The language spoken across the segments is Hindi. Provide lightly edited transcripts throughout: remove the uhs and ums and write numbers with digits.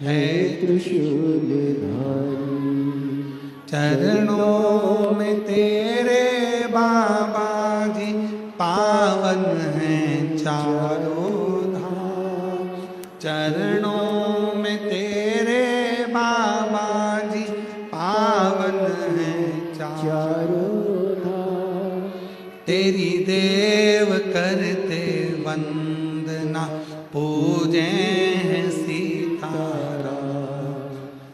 है त्रिशूलधारी। चरणों में तेरे बाबा जी पावन हैं चारों धाम। चरणों में तेरे बाबा जी पावन हैं चारों धाम। तेरी देव करते वंदना पूजे हैं सीताराम।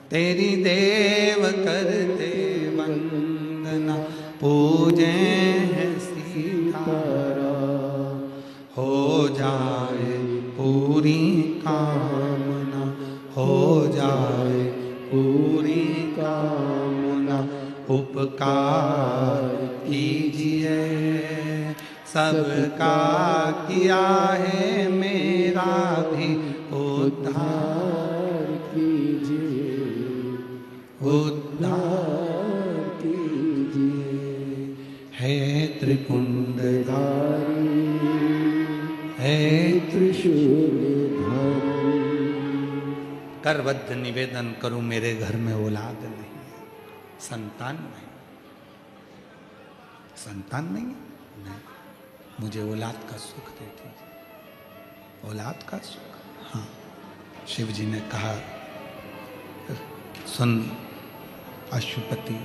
तेरी देव करते वंदना पूजे हैं सीताराम। हो जाए पूरी कामना, हो जाए पूरी कामना। उपकार कीजिए सबका किया है मेरा भी उद्धार कीजिए, उद्धार कीजिए। है त्रिपुंडधारी, है त्रिशूलधारी। करबद्ध निवेदन करूं मेरे घर में औलाद नहीं, संतान नहीं, संतान नहीं, नहीं। मुझे औलाद का सुख दे दीजिए, औलाद का सुख। हाँ, शिव जी ने कहा सुन अशुपति,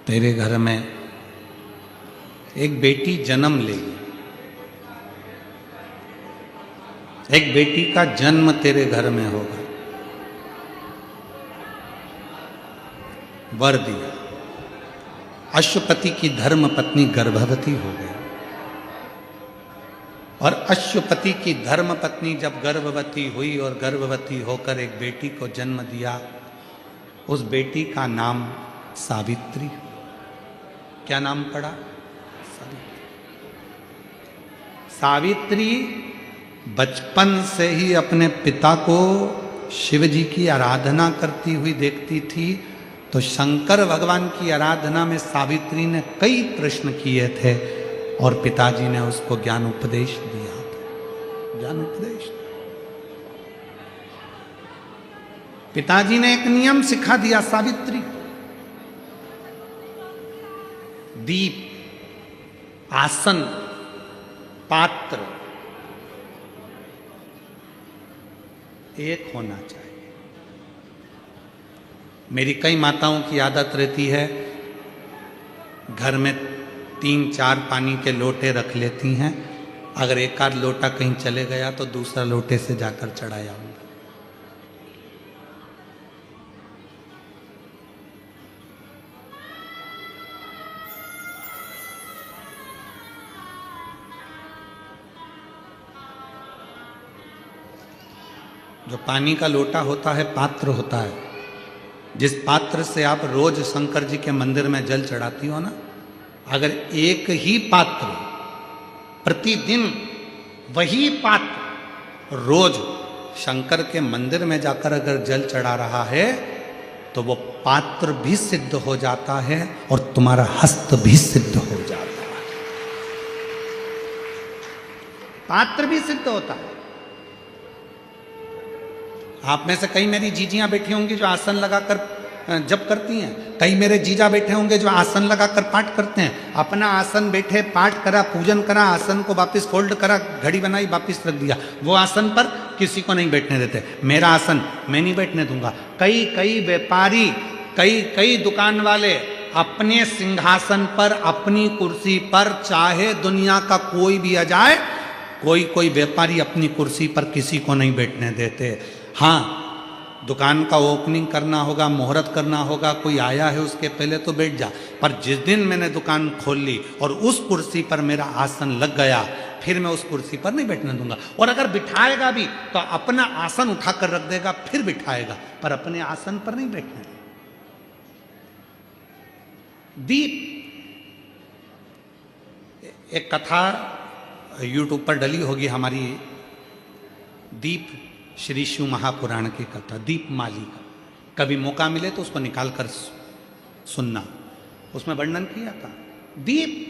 तेरे घर में एक बेटी जन्म लेगी, एक बेटी का जन्म तेरे घर में होगा। वर दिया। अश्वपति की धर्म पत्नी गर्भवती हो गई और अश्वपति की धर्म पत्नी जब गर्भवती हुई और गर्भवती होकर एक बेटी को जन्म दिया, उस बेटी का नाम सावित्री। क्या नाम पड़ा? सावित्री बचपन से ही अपने पिता को शिव जी की आराधना करती हुई देखती थी। तो शंकर भगवान की आराधना में सावित्री ने कई प्रश्न किए थे और पिताजी ने उसको ज्ञान उपदेश दिया था, ज्ञान उपदेश। पिताजी ने एक नियम सिखा दिया सावित्री, दीप, आसन, पात्र एक होना चाहिए। मेरी कई माताओं की आदत रहती है, घर में 3-4 पानी के लोटे रख लेती हैं। अगर एक आध लोटा कहीं चले गया तो दूसरा लोटे से जाकर चढ़ाया आऊंगा। जो पानी का लोटा होता है, पात्र होता है, जिस पात्र से आप रोज शंकर जी के मंदिर में जल चढ़ाती हो ना, अगर एक ही पात्र प्रतिदिन वही पात्र रोज शंकर के मंदिर में जाकर अगर जल चढ़ा रहा है तो वो पात्र भी सिद्ध हो जाता है और तुम्हारा हस्त भी सिद्ध हो जाता है। पात्र भी सिद्ध होता है। आप में से कई मेरी जीजियां बैठी होंगी जो आसन लगाकर जप करती हैं, कई मेरे जीजा बैठे होंगे जो आसन लगाकर पाठ करते हैं। अपना आसन बैठे, पाठ करा, पूजन करा, आसन को वापस फोल्ड करा, घड़ी बनाई, वापस रख दिया। वो आसन पर किसी को नहीं बैठने देते। मेरा आसन मैं नहीं बैठने दूंगा। कई व्यापारी, कई दुकान वाले अपने सिंहासन पर, अपनी कुर्सी पर, चाहे दुनिया का कोई भी आ जाए, कोई व्यापारी अपनी कुर्सी पर किसी को नहीं बैठने देते। हाँ, दुकान का ओपनिंग करना होगा, मुहूर्त करना होगा, कोई आया है उसके पहले तो बैठ जा। पर जिस दिन मैंने दुकान खोल ली और उस कुर्सी पर मेरा आसन लग गया, फिर मैं उस कुर्सी पर नहीं बैठने दूंगा। और अगर बिठाएगा भी तो अपना आसन उठाकर रख देगा, फिर बिठाएगा, पर अपने आसन पर नहीं बैठने देगा। दीप, एक कथा YouTube पर डली होगी हमारी, दीप श्री शिव महापुराण की कथा, दीपमाली का। कभी मौका मिले तो उसको निकाल कर सुनना, उसमें वर्णन किया था। दीप,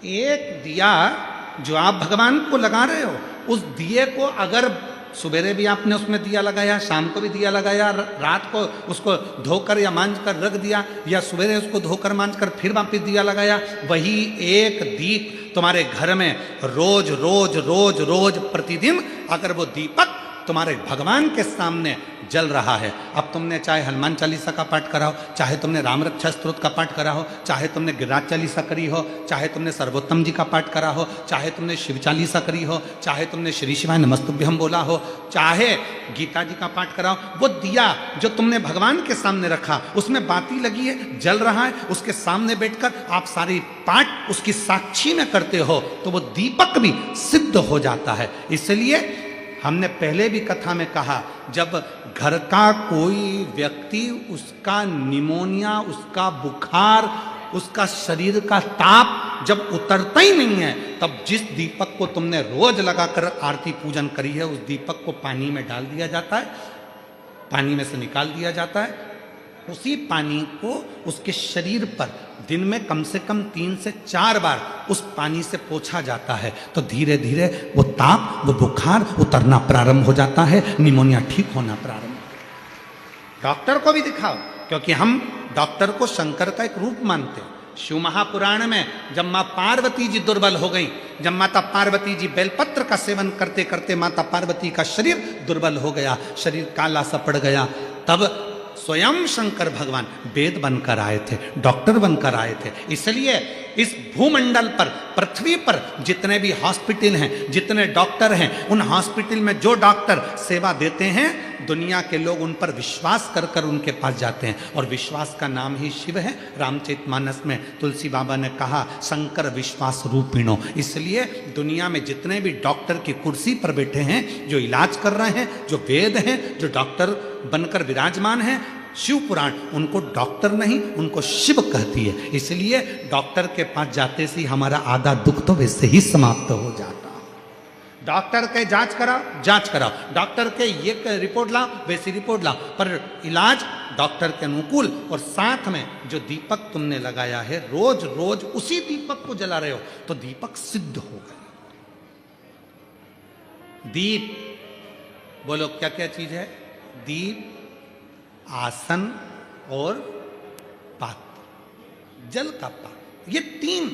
एक दिया जो आप भगवान को लगा रहे हो, उस दिए को अगर सवेरे भी आपने उसमें दिया लगाया, शाम को भी दिया लगाया, रात को उसको धोकर या मांझ कर रख दिया, या सवेरे उसको धोकर मांझ कर फिर वापिस दिया लगाया, वही एक दीप तुम्हारे घर में रोज रोज रोज रोज प्रतिदिन अगर वो दीपक तुम्हारे भगवान के सामने जल रहा है, अब तुमने चाहे हनुमान चालीसा का पाठ करा हो, चाहे तुमने राम रक्षा स्तोत्र का पाठ करा हो, चाहे तुमने गिरिराज चालीसा करी हो, चाहे तुमने सर्वोत्तम जी का पाठ करा हो, चाहे तुमने शिव चालीसा करी हो, चाहे तुमने श्री शिवाय नमस्तुभ्यम बोला हो, चाहे गीता जी का पाठ करा हो, वो दिया जो तुमने भगवान के सामने रखा, उसमें बाती लगी है, जल रहा है, उसके सामने बैठकर आप सारी पाठ उसकी साक्षी में करते हो, तो वो दीपक भी सिद्ध हो जाता है। इसलिए हमने पहले भी कथा में कहा, जब घर का कोई व्यक्ति, उसका निमोनिया, उसका बुखार, उसका शरीर का ताप जब उतरता ही नहीं है, तब जिस दीपक को तुमने रोज लगाकर आरती पूजन करी है, उस दीपक को पानी में डाल दिया जाता है, पानी में से निकाल दिया जाता है, उसी पानी को उसके शरीर पर दिन में कम से कम 3 से 4 बार उस पानी से पोंछा जाता है, तो धीरे धीरे वो ताप, वो बुखार उतरना प्रारंभ हो जाता है, निमोनिया ठीक होना प्रारंभ। डॉक्टर को भी दिखाओ, क्योंकि हम डॉक्टर को शंकर का एक रूप मानते हैं। शिव महापुराण में जब माँ पार्वती जी दुर्बल हो गई, जब माता पार्वती जी बेलपत्र का सेवन करते करते माता पार्वती का शरीर दुर्बल हो गया, शरीर काला सा पड़ गया, तब स्वयं शंकर भगवान वेद बनकर आए थे, डॉक्टर बनकर आए थे। इसलिए इस भूमंडल पर, पृथ्वी पर जितने भी हॉस्पिटल हैं, जितने डॉक्टर हैं, उन हॉस्पिटल में जो डॉक्टर सेवा देते हैं, दुनिया के लोग उन पर विश्वास कर कर उनके पास जाते हैं, और विश्वास का नाम ही शिव है। रामचरितमानस में तुलसी बाबा ने कहा, शंकर विश्वास रूपिणो। इसलिए दुनिया में जितने भी डॉक्टर की कुर्सी पर बैठे हैं, जो इलाज कर रहे हैं, जो वेद हैं, जो डॉक्टर बनकर विराजमान हैं, शिव पुराण उनको डॉक्टर नहीं, उनको शिव कहती है। इसलिए डॉक्टर के पास जाते से हमारा आधा दुख तो वैसे ही समाप्त हो जाता। डॉक्टर के जांच कराओ, डॉक्टर के ये रिपोर्ट लाओ, वैसी रिपोर्ट लाओ, पर इलाज डॉक्टर के अनुकूल। और साथ में जो दीपक तुमने लगाया है, रोज रोज उसी दीपक को जला रहे हो, तो दीपक सिद्ध हो गए। दीप, बोलो क्या क्या चीज है? दीप, आसन और पात्र, जल का पात्र, ये 3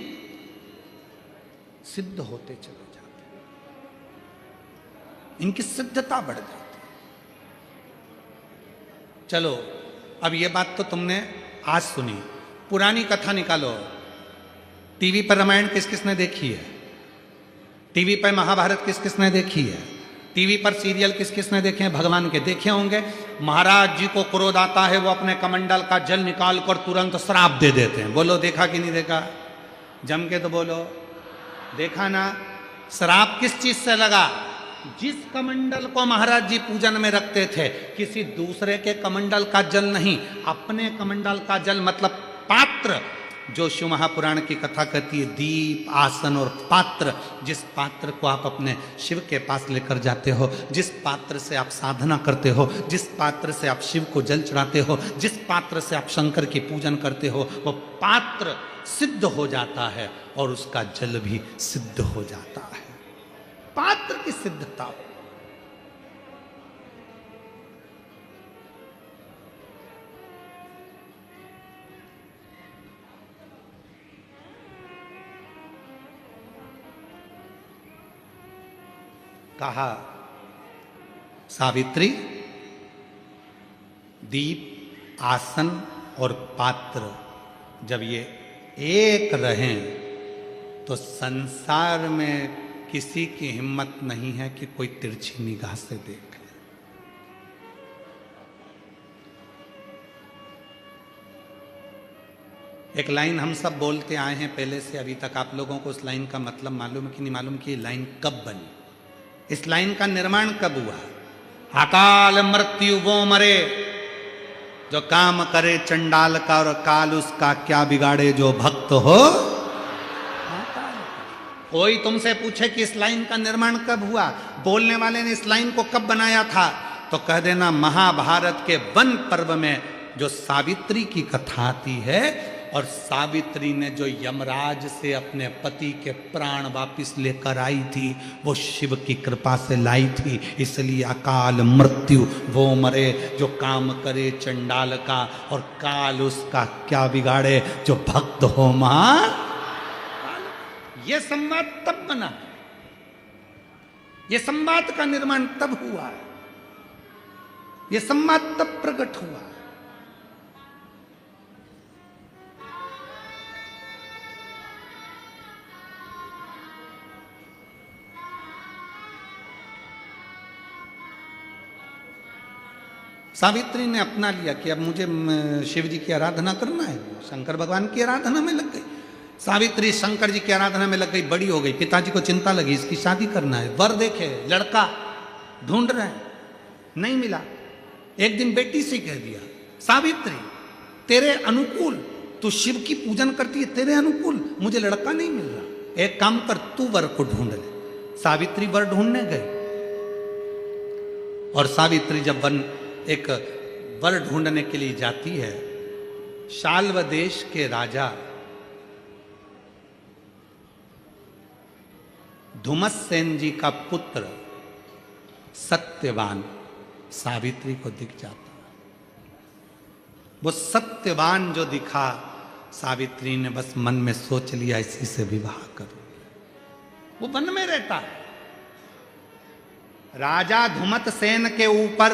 सिद्ध होते चले जाते, इनकी सिद्धता बढ़ जाती। चलो, अब ये बात तो तुमने आज सुनी, पुरानी कथा निकालो। टीवी पर रामायण किस किसने देखी है? टीवी पर महाभारत किस किसने देखी है? टीवी पर सीरियल किस किसने देखे हैं? भगवान के देखे होंगे। महाराज जी को क्रोध आता है, वो अपने कमंडल का जल निकाल कर तुरंत श्राप दे देते हैं। बोलो देखा कि नहीं देखा? जम के तो बोलो, देखा ना? श्राप किस चीज से लगा? जिस कमंडल को महाराज जी पूजन में रखते थे, किसी दूसरे के कमंडल का जल नहीं, अपने कमंडल का जल, मतलब पात्र, जो शिव महापुराण की कथा कहती है, दीप, आसन और पात्र। जिस पात्र को आप अपने शिव के पास लेकर जाते हो, जिस पात्र से आप साधना करते हो, जिस पात्र से आप शिव को जल चढ़ाते हो, जिस पात्र से आप शंकर की पूजन करते हो, वो पात्र सिद्ध हो जाता है और उसका जल भी सिद्ध हो जाता है। पात्र की सिद्धता हो। कहा, सावित्री, दीप, आसन और पात्र जब ये एक रहें, तो संसार में किसी की हिम्मत नहीं है कि कोई तिरछी निगाह से देखे। एक लाइन हम सब बोलते आए हैं पहले से अभी तक। आप लोगों को उस लाइन का मतलब मालूम है कि नहीं मालूम कि ये लाइन कब बनी, इस लाइन का निर्माण कब हुआ? अकाल मृत्यु वो मरे जो काम करे चंडाल का, और काल उसका क्या बिगाड़े जो भक्त हो। कोई तुमसे पूछे कि इस लाइन का निर्माण कब हुआ, बोलने वाले ने इस लाइन को कब बनाया था, तो कह देना महाभारत के वन पर्व में जो सावित्री की कथा आती है, और सावित्री ने जो यमराज से अपने पति के प्राण वापिस लेकर आई थी वो शिव की कृपा से लाई थी। इसलिए अकाल मृत्यु वो मरे जो काम करे चंडाल का, और काल उसका क्या बिगाड़े जो भक्त हो महान। ये संवाद तब बना, ये संवाद का निर्माण तब हुआ, ये संवाद तब प्रकट हुआ। सावित्री ने अपना लिया कि अब मुझे शिव जी की आराधना करना है, शंकर भगवान की आराधना में लग गई। सावित्री शंकर जी की आराधना में लग गई, बड़ी हो गई। पिताजी को चिंता लगी इसकी शादी करना है, वर देखे लड़का ढूंढ रहे हैं, नहीं मिला। एक दिन बेटी से कह दिया, सावित्री तेरे अनुकूल, तू शिव की पूजन करती है, तेरे अनुकूल मुझे लड़का नहीं मिल रहा, एक काम कर तू वर को ढूंढ ले। सावित्री वर ढूंढने गई, और सावित्री जब एक वर ढूंढने के लिए जाती है, शाल्व देश के राजा धुमस्सेन जी का पुत्र सत्यवान सावित्री को दिख जाता। वो सत्यवान जो दिखा, सावित्री ने बस मन में सोच लिया इसी से विवाह करूंगी। वो वन में रहता है। राजा धुमतसेन के ऊपर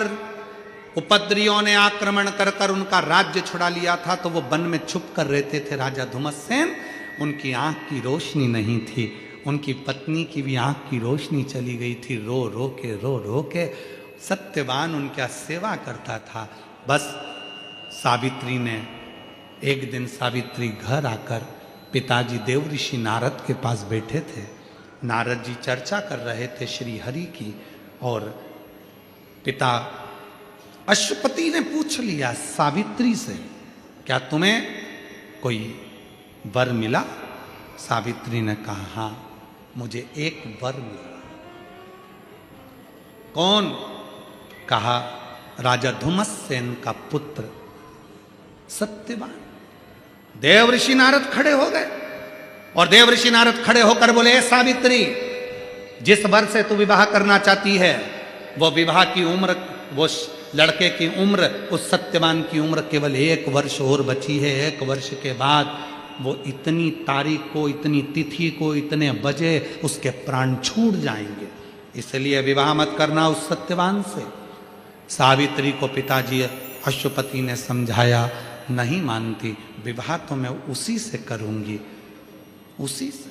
उपद्रवियों ने आक्रमण कर कर उनका राज्य छुड़ा लिया था, तो वो वन में छुप कर रहते थे राजा धुमतसेन। उनकी आंख की रोशनी नहीं थी, उनकी पत्नी की भी आंख की रोशनी चली गई थी। रो रो के सत्यवान उनका सेवा करता था। बस सावित्री ने एक दिन, सावित्री घर आकर पिताजी देवऋषि नारद के पास बैठे थे। नारद जी चर्चा कर रहे थे श्री हरि की, और पिता अश्वपति ने पूछ लिया सावित्री से, क्या तुम्हें कोई वर मिला? सावित्री ने कहा, हाँ मुझे एक वर मिला। कौन? कहा, राजा धुमस्सेन का पुत्र सत्यवान। देवऋषि नारद खड़े हो गए, और देवऋषि नारद खड़े होकर बोले, सावित्री जिस वर से तू विवाह करना चाहती है, वो विवाह की उम्र, वो लड़के की उम्र, उस सत्यवान की उम्र केवल 1 वर्ष और बची है। 1 वर्ष के बाद वो इतनी तारीख को, इतनी तिथि को, इतने बजे उसके प्राण छूट जाएंगे, इसलिए विवाह मत करना उस सत्यवान से। सावित्री को पिताजी अश्वपति ने समझाया, नहीं मानती, विवाह तो मैं उसी से करूंगी, उसी से।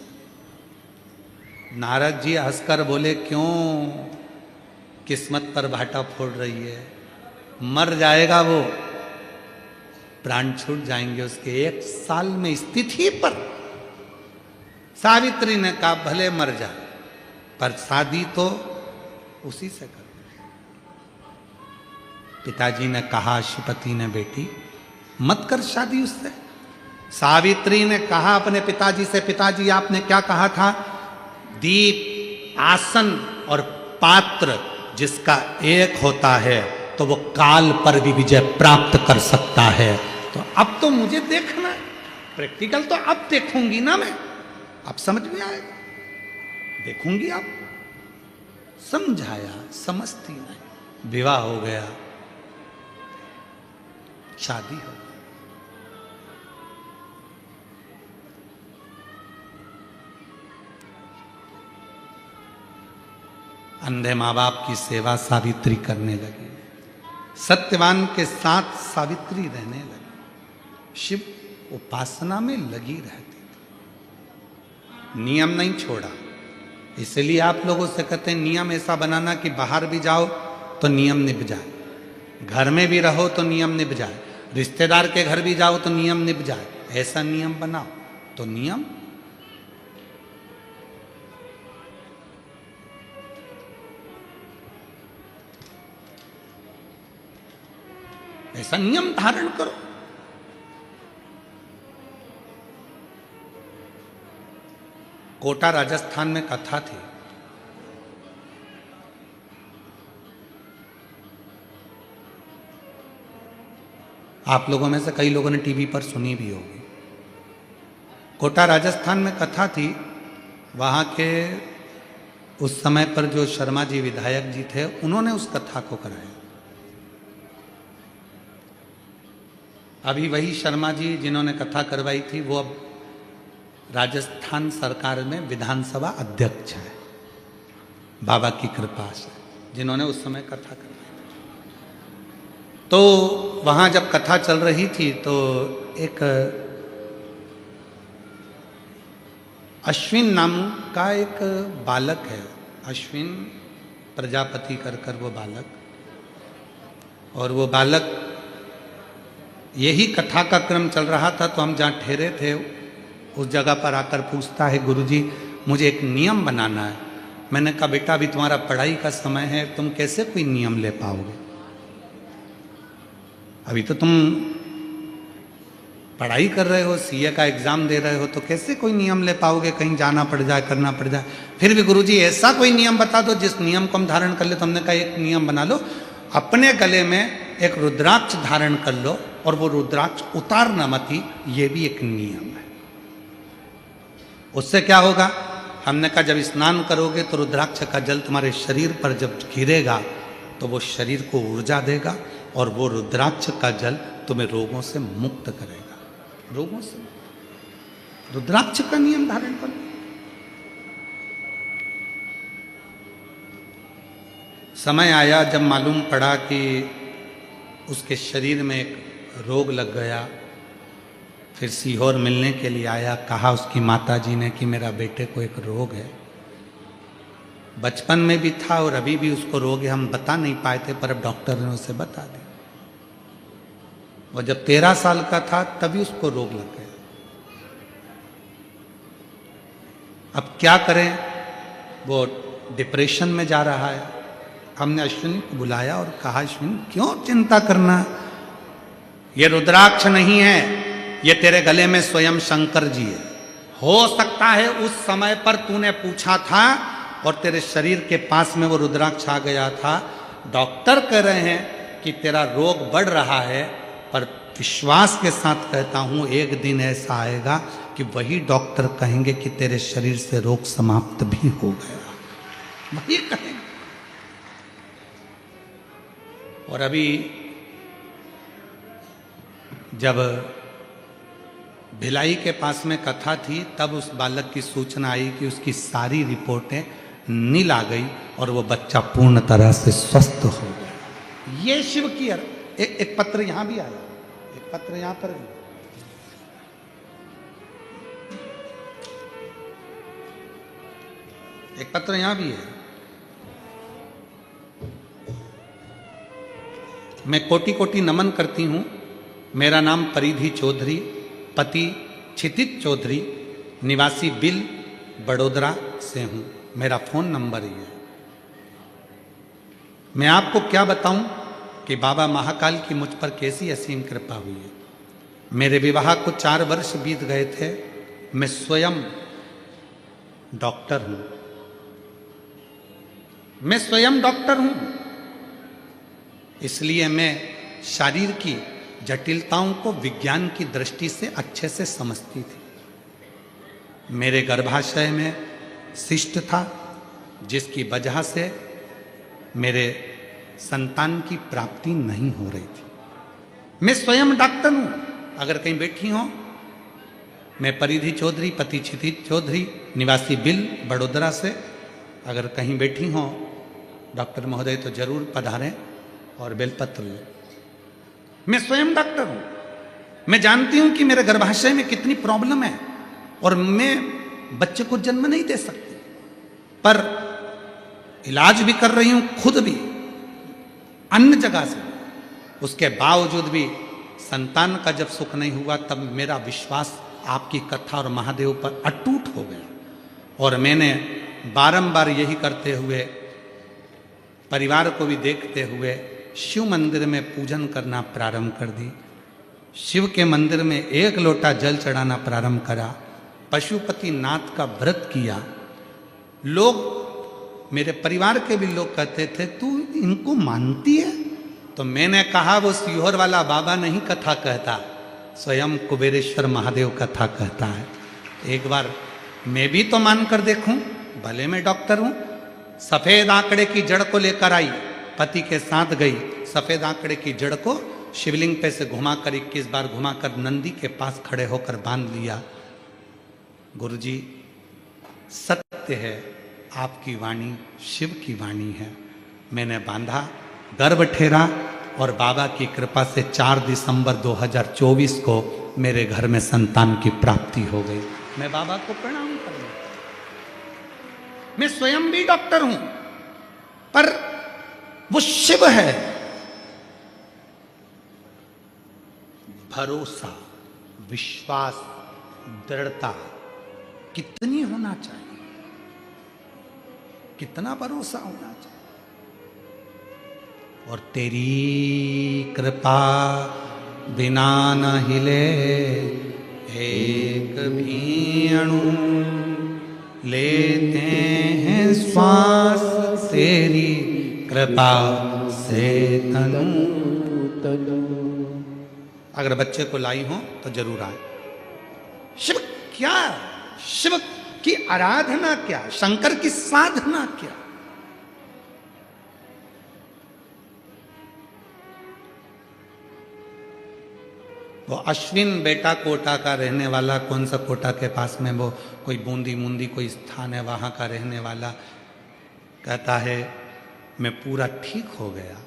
नारद जी हंसकर बोले, क्यों किस्मत पर भाटा फोड़ रही है? मर जाएगा वो, प्राण छूट जाएंगे उसके 1 साल में स्थिति पर। सावित्री ने कहा, भले मर जा, पर शादी तो उसी से कर। पिताजी ने कहा, अश्वपति ने, बेटी मत कर शादी उससे। सावित्री ने कहा अपने पिताजी से, पिताजी आपने क्या कहा था? दीप, आसन और पात्र जिसका एक होता है तो वो काल पर भी विजय प्राप्त कर सकता है। तो अब तो मुझे देखना है, प्रैक्टिकल तो अब देखूंगी ना मैं, अब समझ में आएगा, देखूंगी अब। समझाया, समझती नहीं। विवाह हो गया, शादी हो गई। अंधे माँ बाप की सेवा सावित्री करने लगी, सत्यवान के साथ सावित्री रहने लगी, शिव उपासना में लगी रहती थी, नियम नहीं छोड़ा। इसलिए आप लोगों से कहते हैं नियम ऐसा बनाना कि बाहर भी जाओ तो नियम निभ जाए, घर में भी रहो तो नियम निभ जाए, रिश्तेदार के घर भी जाओ तो नियम निभ जाए। ऐसा नियम बनाओ तो नियम ऐसा नियम धारण करो। कोटा राजस्थान में कथा थी, आप लोगों में से कई लोगों ने टीवी पर सुनी भी होगी। कोटा राजस्थान में कथा थी। वहाँ के उस समय पर जो शर्मा जी विधायक जी थे, उन्होंने उस कथा को कराया। अभी वही शर्मा जी जिन्होंने कथा करवाई थी, वो अब राजस्थान सरकार में विधानसभा अध्यक्ष है, बाबा की कृपा से, जिन्होंने उस समय कथा करवाई। तो वहाँ जब कथा चल रही थी तो एक अश्विन नाम का एक बालक है, अश्विन प्रजापति कर वो बालक, और वो बालक, यही कथा का क्रम चल रहा था तो हम जहाँ ठहरे थे उस जगह पर आकर पूछता है, गुरुजी मुझे एक नियम बनाना है। मैंने कहा बेटा अभी तुम्हारा पढ़ाई का समय है, तुम कैसे कोई नियम ले पाओगे, अभी तो तुम पढ़ाई कर रहे हो, सीए का एग्जाम दे रहे हो, तो कैसे कोई नियम ले पाओगे, कहीं जाना पड़ जाए, करना पड़ जाए। फिर भी गुरुजी ऐसा कोई नियम बता दो जिस नियम को हम धारण कर ले। तो हमने कहा एक नियम बना लो, अपने गले में एक रुद्राक्ष धारण कर लो और वो रुद्राक्ष उतारना मत ही, ये भी एक नियम है। उससे क्या होगा? हमने कहा जब स्नान करोगे तो रुद्राक्ष का जल तुम्हारे शरीर पर जब गिरेगा तो वो शरीर को ऊर्जा देगा और वो रुद्राक्ष का जल तुम्हें रोगों से मुक्त करेगा, रोगों से। रुद्राक्ष का नियम धारण करो। समय आया जब मालूम पड़ा कि उसके शरीर में एक रोग लग गया, फिर सीहोर मिलने के लिए आया। कहा उसकी माता जी ने कि मेरा बेटे को एक रोग है, बचपन में भी था और अभी भी उसको रोग है, हम बता नहीं पाए थे, पर अब डॉक्टर ने उसे बता दिया। और जब 13 साल का था तभी उसको रोग लग गया। अब क्या करें, वो डिप्रेशन में जा रहा है। हमने अश्विनी को बुलाया और कहा अश्विनी क्यों चिंता करना, ये रुद्राक्ष नहीं है, ये तेरे गले में स्वयं शंकर जी है। हो सकता है उस समय पर तूने पूछा था और तेरे शरीर के पास में वो रुद्राक्ष आ गया था। डॉक्टर कह रहे हैं कि तेरा रोग बढ़ रहा है, पर विश्वास के साथ कहता हूं एक दिन ऐसा आएगा कि वही डॉक्टर कहेंगे कि तेरे शरीर से रोग समाप्त भी हो गया, वही कहेंगे। और अभी जब भिलाई के पास में कथा थी तब उस बालक की सूचना आई कि उसकी सारी रिपोर्टें नील आ गई और वो बच्चा पूर्ण तरह से स्वस्थ हो गया। ये शिव की एक पत्र यहां भी आया, एक पत्र यहां पर भी। एक पत्र यहां भी है। मैं कोटि कोटि नमन करती हूं। मेरा नाम परिधि चौधरी, पति क्षितिज चौधरी, निवासी बिल बड़ोदरा से हूं। मेरा फोन नंबर ही है। मैं आपको क्या बताऊं कि बाबा महाकाल की मुझ पर कैसी असीम कृपा हुई है। मेरे विवाह को 4 वर्ष बीत गए थे। मैं स्वयं डॉक्टर हूं, मैं स्वयं डॉक्टर हूं, इसलिए मैं शरीर की जटिलताओं को विज्ञान की दृष्टि से अच्छे से समझती थी। मेरे गर्भाशय में शिष्ट था जिसकी वजह से मेरे संतान की प्राप्ति नहीं हो रही थी। मैं स्वयं डॉक्टर हूं। अगर कहीं बैठी हो, मैं परिधि चौधरी, पति क्षितिज चौधरी, निवासी बिल बड़ोदरा से, अगर कहीं बैठी हो डॉक्टर महोदय तो जरूर पधारें और बेलपत्र लें। मैं स्वयं डॉक्टर हूं। मैं जानती हूं कि मेरे गर्भाशय में कितनी प्रॉब्लम है और मैं बच्चे को जन्म नहीं दे सकती, पर इलाज भी कर रही हूं खुद भी अन्य जगह से। उसके बावजूद भी संतान का जब सुख नहीं हुआ तब मेरा विश्वास आपकी कथा और महादेव पर अटूट हो गया और मैंने बारंबार यही करते हुए, परिवार को भी देखते हुए शिव मंदिर में पूजन करना प्रारंभ कर दी। शिव के मंदिर में 1 लोटा जल चढ़ाना प्रारंभ करा। पशुपति नाथ का व्रत किया। लोग, मेरे परिवार के भी लोग कहते थे तू इनको मानती है? तो मैंने कहा वो सीहोर वाला बाबा नहीं कथा कहता, स्वयं कुबेरेश्वर महादेव कथा कहता है। एक बार मैं भी तो मान कर देखूं, भले मैं डॉक्टर हूं। सफेद आंकड़े की जड़ को लेकर आई, पति के साथ गई, सफेद आंकड़े की जड़ को शिवलिंग पे से घुमाकर 21 बार घुमाकर नंदी के पास खड़े होकर बांध लिया। गुरुजी, सत्य है, आपकी वाणी शिव की वाणी है। मैंने बांधा, गर्भ ठहरा और बाबा की कृपा से 4 दिसंबर 2024 को मेरे घर में संतान की प्राप्ति हो गई। मैं बाबा को प्रणाम करूं। मैं स्वयं भी डॉक्टर हूं, पर वो शिव है। भरोसा, विश्वास, दृढ़ता कितनी होना चाहिए, कितना भरोसा होना चाहिए। और तेरी कृपा बिना न हिले एक भी अणु, लेते हैं श्वास तेरी कृपा से तनु तनु। अगर बच्चे को लाई हो तो जरूर आए। शिव क्या, शिव की आराधना क्या, शंकर की साधना क्या। वो अश्विन बेटा कोटा का रहने वाला, कौन सा कोटा के पास में वो कोई बूंदी मुंदी कोई स्थान है, वहां का रहने वाला कहता है मैं पूरा ठीक हो गया।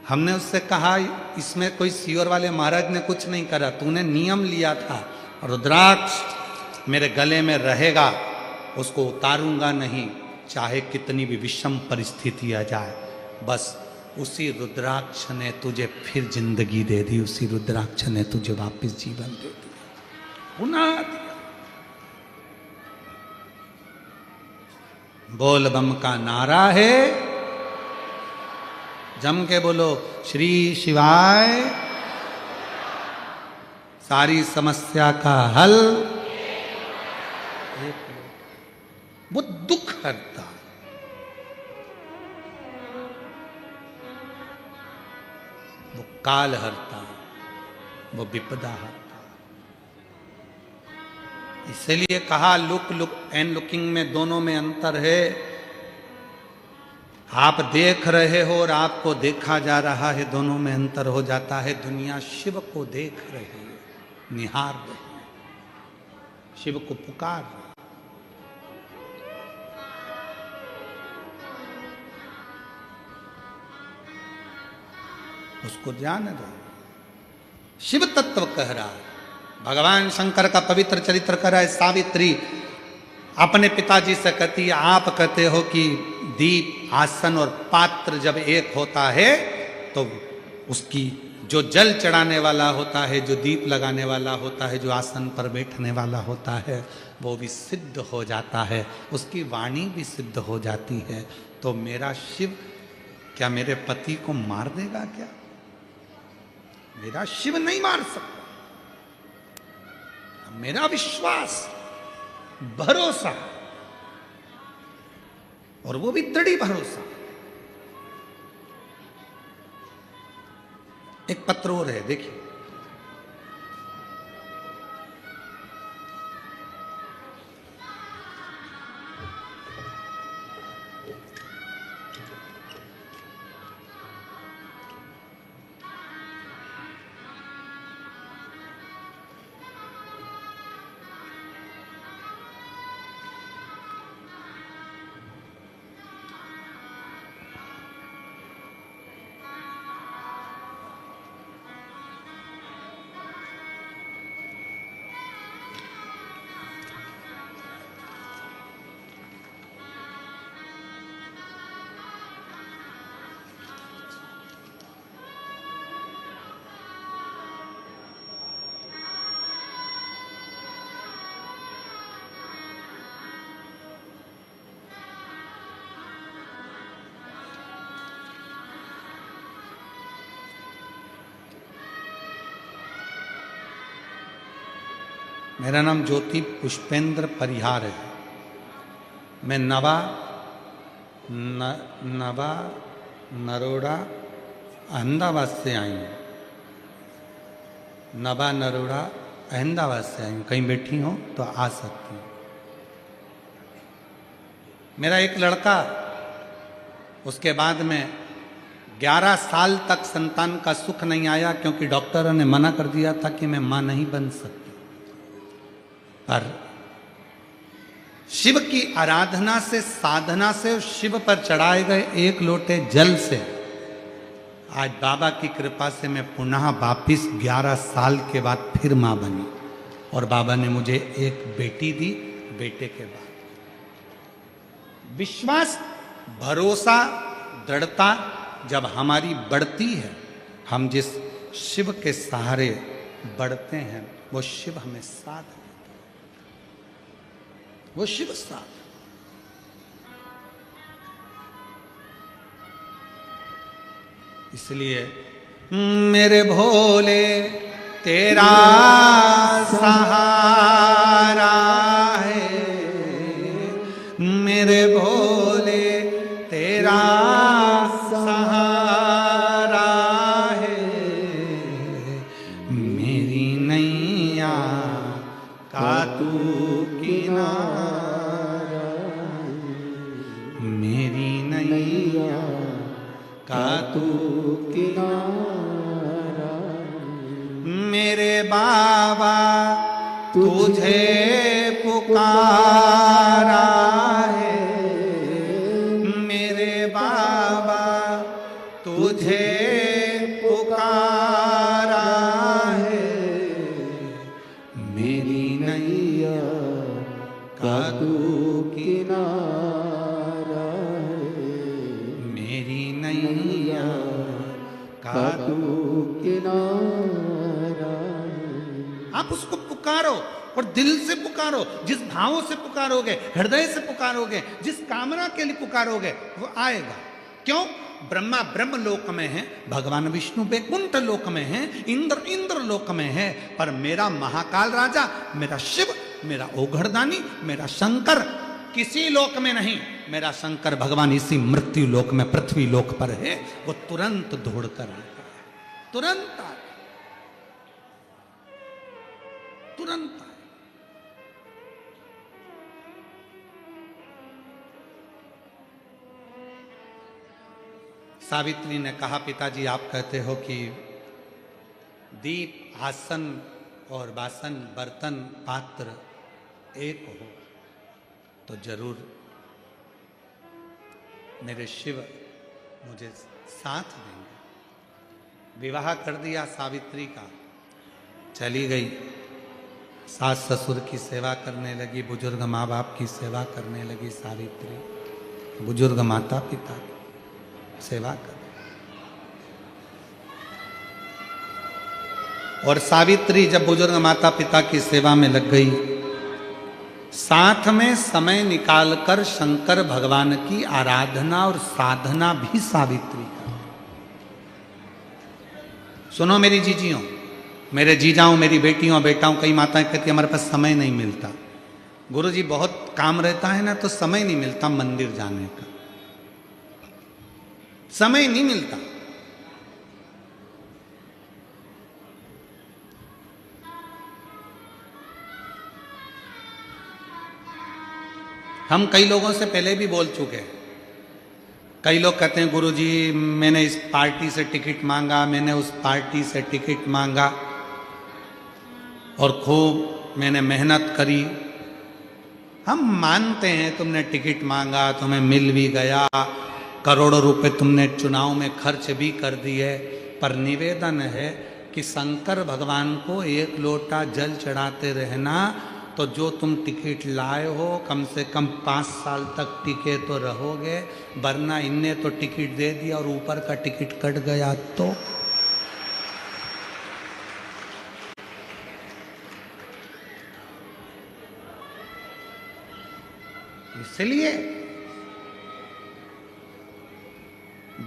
हमने उससे कहा इसमें कोई सीवर वाले महाराज ने कुछ नहीं करा, तूने नियम लिया था, रुद्राक्ष मेरे गले में रहेगा, उसको उतारूंगा नहीं, चाहे कितनी भी विषम परिस्थिति आ जाए। बस उसी रुद्राक्ष ने तुझे फिर जिंदगी दे दी, उसी रुद्राक्ष ने तुझे वापस जीवन दे दिया, पुनः दिया। बोल बम का नारा है, जम के बोलो श्री शिवाय। सारी समस्या का हल वो दुख हरता, वो काल हरता, वो विपदा हरता। इसलिए कहा लुक लुक एंड लुकिंग में दोनों में अंतर है। आप देख रहे हो और आपको देखा जा रहा है, दोनों में अंतर हो जाता है। दुनिया शिव को देख रही है, निहार रही है, शिव को पुकार रही है। उसको ध्यान दो। शिव तत्व कह रहा है, भगवान शंकर का पवित्र चरित्र कर रहा है। सावित्री अपने पिताजी से कहती है, आप कहते हो कि दीप, आसन और पात्र जब एक होता है तो उसकी जो जल चढ़ाने वाला होता है, जो दीप लगाने वाला होता है, जो आसन पर बैठने वाला होता है, वो भी सिद्ध हो जाता है, उसकी वाणी भी सिद्ध हो जाती है। तो मेरा शिव क्या मेरे पति को मार देगा क्या? मेरा शिव नहीं मार सकता। मेरा विश्वास, भरोसा, और वो भी दृढ़ भरोसा। एक पत्र और है, देखिए। मेरा नाम ज्योति पुष्पेंद्र परिहार है। मैं नवा नरोड़ा अहमदाबाद से आई हूँ। नवा नरोड़ा अहमदाबाद से आई हूँ, कहीं बैठी हो तो आ सकती हूँ। मेरा एक लड़का, उसके बाद में 11 साल तक संतान का सुख नहीं आया, क्योंकि डॉक्टरों ने मना कर दिया था कि मैं मां नहीं बन सकती। पर शिव की आराधना से, साधना से, शिव पर चढ़ाए गए एक लोटे जल से आज बाबा की कृपा से मैं पुनः वापिस 11 साल के बाद फिर मां बनी, और बाबा ने मुझे एक बेटी दी। बेटे के बाद विश्वास, भरोसा, दृढ़ता जब हमारी बढ़ती है, हम जिस शिव के सहारे बढ़ते हैं, वो शिव हमें साथ देता है, वो शिव साथ। इसलिए मेरे भोले तेरा सहारा है, मेरे भोले तेरा सहारा है, मेरी नैया का तू किनारा, मेरी नैया का तू किनारा, मेरे बाबा तुझे पुकारा है, मेरे बाबा तुझे पुकारा है, मेरी नैया का तू किनारा है, मेरी नैया का तू किनारा। आप उसको पुकारो और दिल से पुकारो, जिस भावों से पुकारोगे, हृदय से पुकारोगे, जिस कामना के लिए पुकारोगे, वो आएगा। क्यों? ब्रह्मा ब्रह्म लोक में है, भगवान विष्णु वैकुंठ लोक में है, इंद्र इंद्र लोक में है, पर मेरा महाकाल राजा, मेरा शिव, मेरा ओघड़दानी, मेरा शंकर किसी लोक में नहीं। मेरा शंकर भगवान इसी मृत्यु लोक में, पृथ्वी लोक पर है। वो तुरंत दौड़कर आता है, तुरंत आता है, तुरंत। सावित्री ने कहा, पिताजी आप कहते हो कि दीप, आसन और बासन, बर्तन, पात्र एक हो, तो जरूर मेरे शिव मुझे साथ देंगे। विवाह कर दिया सावित्री का, चली गई, सास ससुर की सेवा करने लगी, बुजुर्ग माँ बाप की सेवा करने लगी सावित्री, बुजुर्ग माता पिता की सेवा कर। और सावित्री जब बुजुर्ग माता पिता की सेवा में लग गई, साथ में समय निकालकर शंकर भगवान की आराधना और साधना भी सावित्री का। सुनो मेरी जीजियों, मेरे जीजाओं, मेरी बेटियों बेटाओं, कई माताएं कहती हमारे पास समय नहीं मिलता। गुरुजी बहुत काम रहता है ना, तो समय नहीं मिलता मंदिर जाने का, समय नहीं मिलता। हम कई लोगों से पहले भी बोल चुके हैं। कई लोग कहते हैं गुरुजी मैंने इस पार्टी से टिकट मांगा, मैंने उस पार्टी से टिकट मांगा और खूब मैंने मेहनत करी। हम मानते हैं तुमने टिकट मांगा, तुम्हें मिल भी गया, करोड़ों रुपए तुमने चुनाव में खर्च भी कर दिए, पर निवेदन है कि शंकर भगवान को एक लोटा जल चढ़ाते रहना, तो जो तुम टिकट लाए हो कम से कम 5 साल तक टिके तो रहोगे, वरना इनने तो टिकट दे दिया और ऊपर का टिकट कट गया तो। इसलिए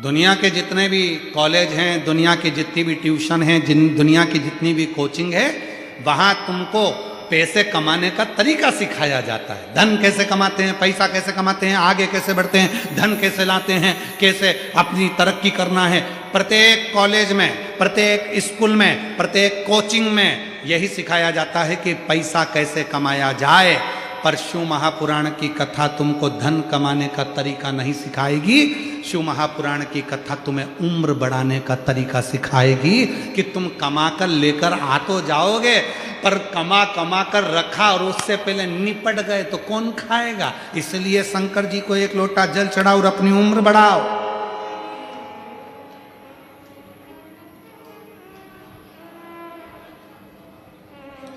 दुनिया के जितने भी कॉलेज हैं, दुनिया की जितनी भी ट्यूशन हैं, दुनिया की जितनी भी कोचिंग है, वहां तुमको पैसे कमाने का तरीका सिखाया जाता है। धन कैसे कमाते हैं, पैसा कैसे कमाते हैं, आगे कैसे बढ़ते हैं, धन कैसे लाते हैं, कैसे अपनी तरक्की करना है। प्रत्येक कॉलेज में, प्रत्येक स्कूल में, प्रत्येक कोचिंग में यही सिखाया जाता है कि पैसा कैसे कमाया जाए। पर शिव महापुराण की कथा तुमको धन कमाने का तरीका नहीं सिखाएगी। शिव महापुराण की कथा तुम्हें उम्र बढ़ाने का तरीका सिखाएगी कि तुम कमा कर लेकर आ तो जाओगे, पर कमा कमा कर रखा और उससे पहले निपट गए तो कौन खाएगा। इसलिए शंकर जी को एक लोटा जल चढ़ाओ और अपनी उम्र बढ़ाओ।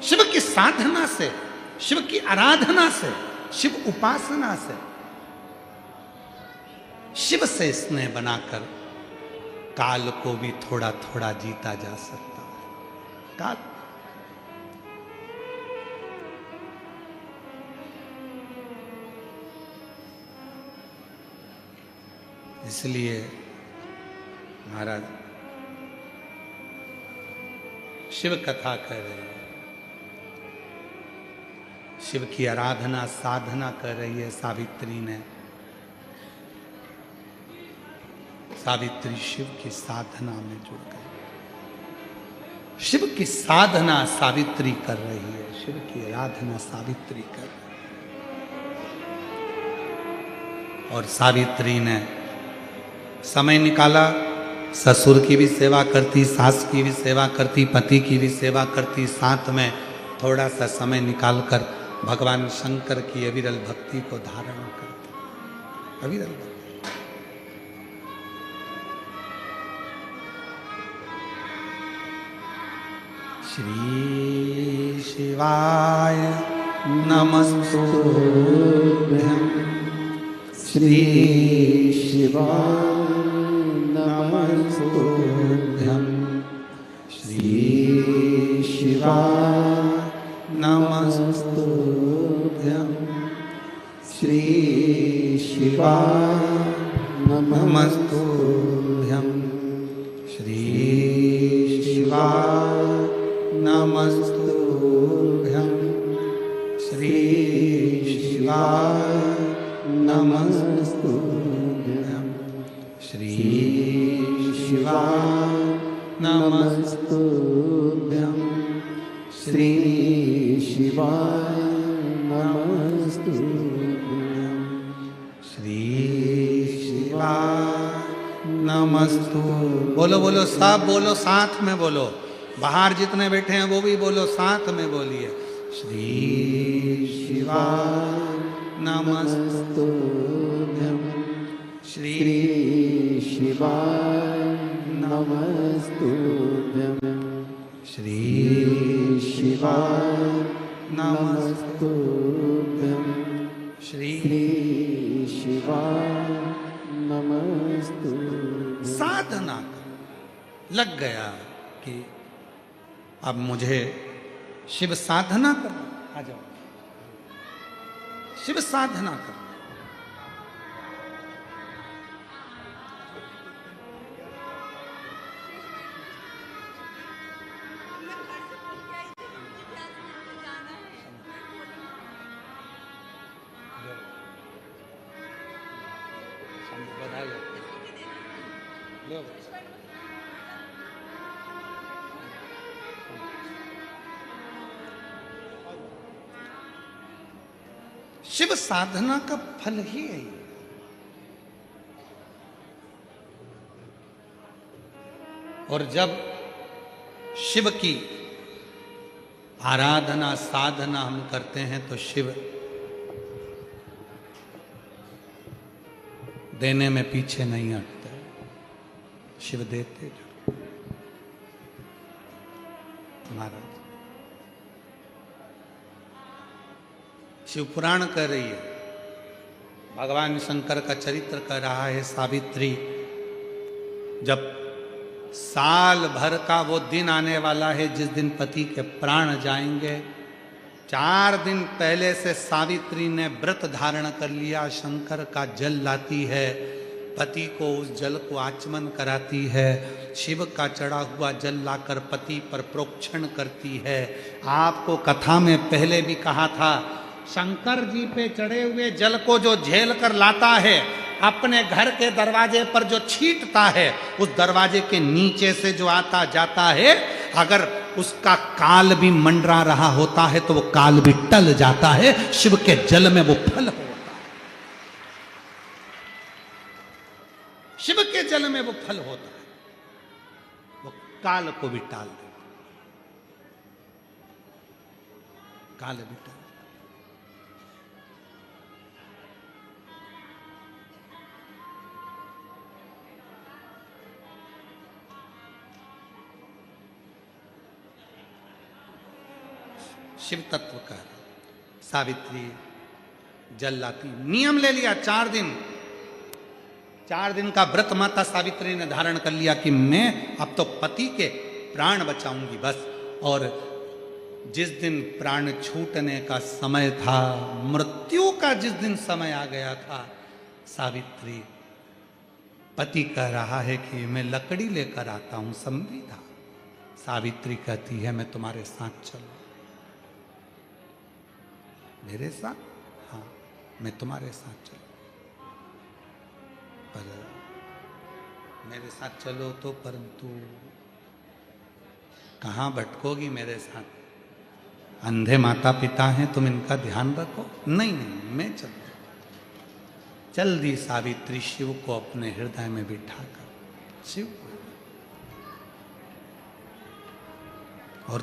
शिव की साधना से, शिव की आराधना से, शिव उपासना से, शिव से स्नेह बनाकर काल को भी थोड़ा थोड़ा जीता जा सकता है। काल इसलिए महाराज शिव कथा कर रहे हैं, शिव की आराधना साधना कर रही है सावित्री ने। सावित्री शिव की साधना में जुड़ गई। शिव की साधना सावित्री कर रही है, शिव की आराधना सावित्री कर रही है। और सावित्री ने समय निकाला, ससुर की भी सेवा करती, सास की भी सेवा करती, पति की भी सेवा करती, साथ में थोड़ा सा समय निकालकर भगवान शंकर की अविरल भक्ति को धारण करते। अविरल भक्ति। श्री शिवाय नमस्तुभ्यं, श्री शिवाय नमस्तुभ्यं, श्री शिवाय नमस्तुभ्यं, श्री शिवाय नमस्तुभ्यं, श्री शिवाय नमस्तुभ्यं, श्री शिवाय नमस्तुभ्यं, श्री शिवाय नमस्तुभ्यं, श्री शिवाय नमस्तुभ्यं, श्री शिवाय नमस्तु। बोलो बोलो, सब बोलो, साथ में बोलो। बाहर जितने बैठे हैं वो भी बोलो, साथ में बोलिए। श्री शिवाय नमस्तुभ्यं, श्री शिवाय नमस्तुभ्यं, श्री शिवाय नमस्तुभ्यं, श्री शिवाय नमस्तुभ्यं। साधना लग गया कि अब मुझे शिव साधना करना। आ जाओ, शिव साधना करना। शिव साधना का फल ही है ये। और जब शिव की आराधना साधना हम करते हैं तो शिव देने में पीछे नहीं हटते, शिव देते महाराज। शिव पुराण कह रही है, भगवान शंकर का चरित्र कह रहा है। सावित्री, जब साल भर का वो दिन आने वाला है जिस दिन पति के प्राण जाएंगे, 4 दिन पहले से सावित्री ने व्रत धारण कर लिया, शंकर का जल लाती है पति को उस जल को आचमन कराती है, शिव का चढ़ा हुआ जल लाकर पति पर प्रोक्षण करती है। आपको कथा में पहले भी कहा था, शंकर जी पे चढ़े हुए जल को जो झेल कर लाता है, अपने घर के दरवाजे पर जो छींटता है, उस दरवाजे के नीचे से जो आता जाता है, अगर उसका काल भी मंडरा रहा होता है तो वो काल भी टल जाता है। शिव के जल में वो फल होता है, शिव के जल में वो फल होता है, वो काल को भी टाल देता, काल भी टाल। शिव तत्व का सावित्री जल लाती, नियम ले लिया 4 दिन, 4 दिन का व्रत माता सावित्री ने धारण कर लिया कि मैं अब तो पति के प्राण बचाऊंगी बस। और जिस दिन प्राण छूटने का समय था, मृत्यु का जिस दिन समय आ गया था, सावित्री, पति कह रहा है कि मैं लकड़ी लेकर आता हूं संविधा, सावित्री कहती है मैं तुम्हारे साथ चलूं, मेरे साथ, हाँ मैं तुम्हारे साथ चलूं, पर मेरे साथ चलो तो परंतु कहाँ भटकोगी मेरे साथ, अंधे माता पिता हैं, तुम इनका ध्यान रखो। नहीं नहीं मैं चलूँ। चल दी सावित्री शिव को अपने हृदय में बिठाकर, शिव और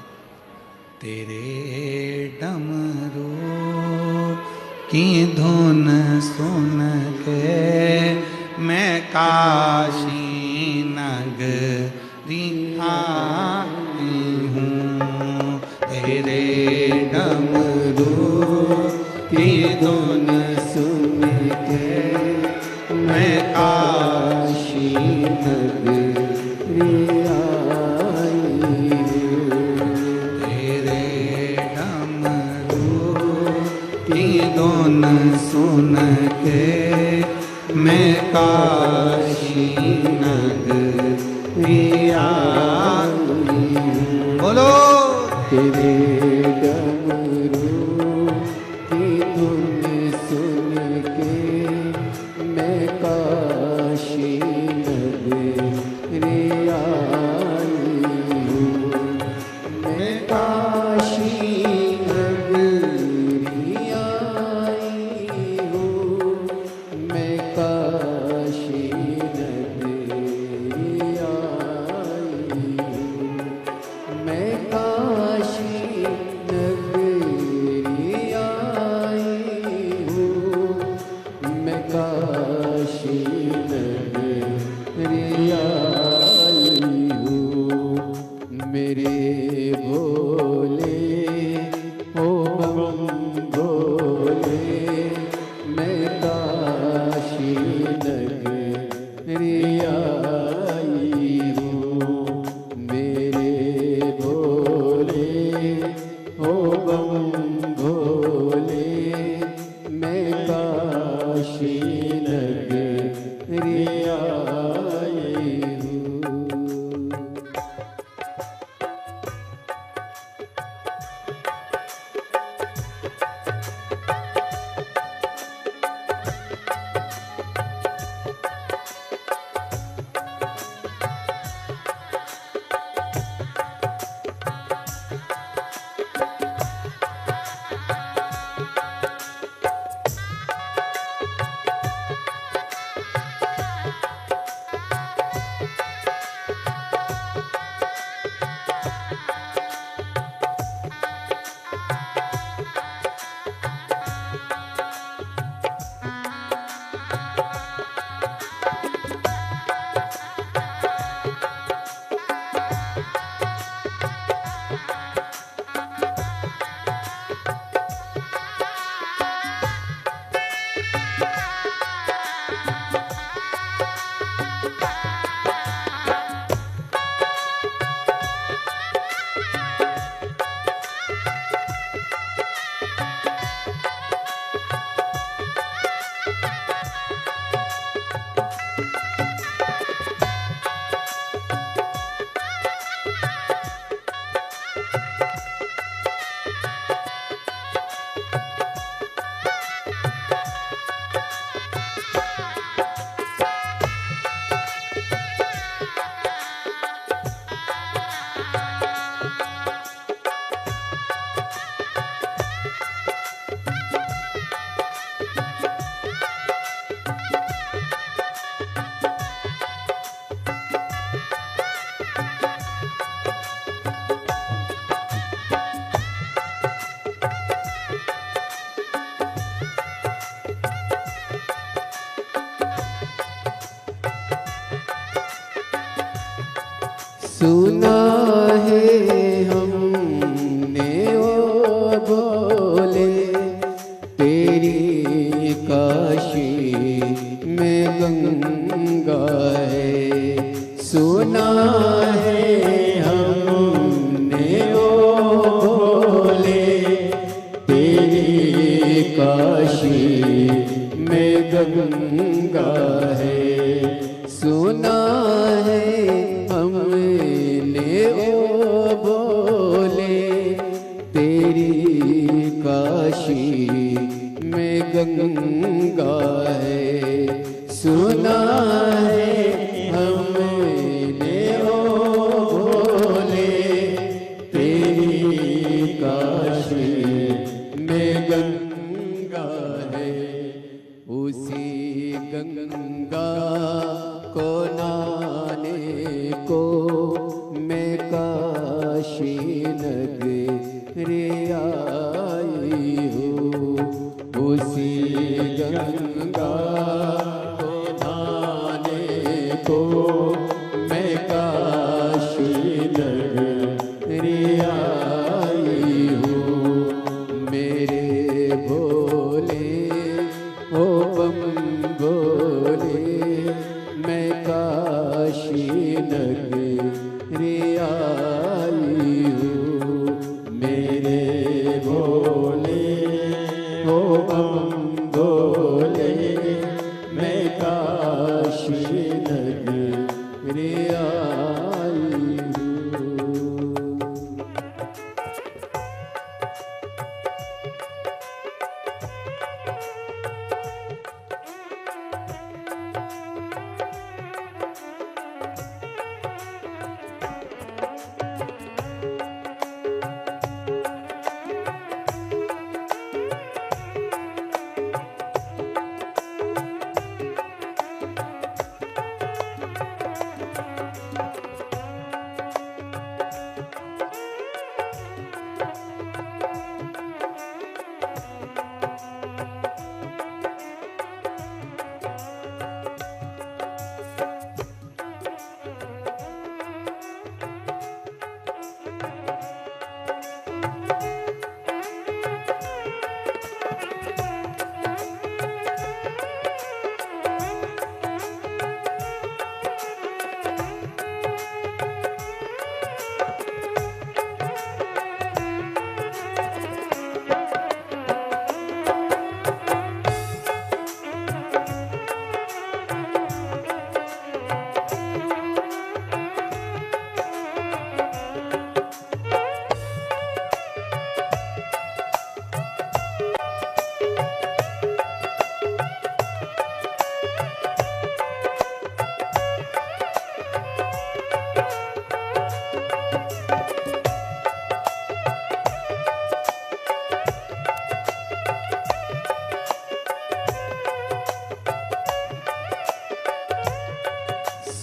तेरे डमरू की धुन सुन के मैं काशी नगरी आई हूँ, तेरे डमरू की धुन सुन के मैं काशी नगरी आई हूँ, तेरे डमरू की धुन सुन के मैं काशी नगरी आई हूँ। बोलो तेरे डमरू की धुन सुन के मैं काशी नगरी आई हूँ, मैं काशी नगरी आई हूँ, मैं काशी नगरी आई हूँ, मैं काशी नगरी आई हूँ, मैं काशी नगरी आई हूँ, मेरे भोले ओ बम भोले, मैं काशी नगरी आई हूँ, मेरे भोले ओ बम भोले, मैं काशी नगरी आई हूँ। सुना है हमने ओ भोले तेरी काशी में गंगा है। सुना है हमने ओ भोले तेरी काशी में गंगा है। सुना है हमने ओ भोले तेरी काशी में गंगा है। सुना है हमने ओ भोले तेरी काशी में गंगा है। उसी गंगा को नहाने को मैं काशी नगरी आई हूँ। उसी गंगा को नहाने को मैं काशी नगरी आई हूँ। मेरे भोले ओ बम भोले मैं काशी नगरी आई हूँ। मेरे भोले ओ बम भोले मैं काशी नगरी आई हूँ।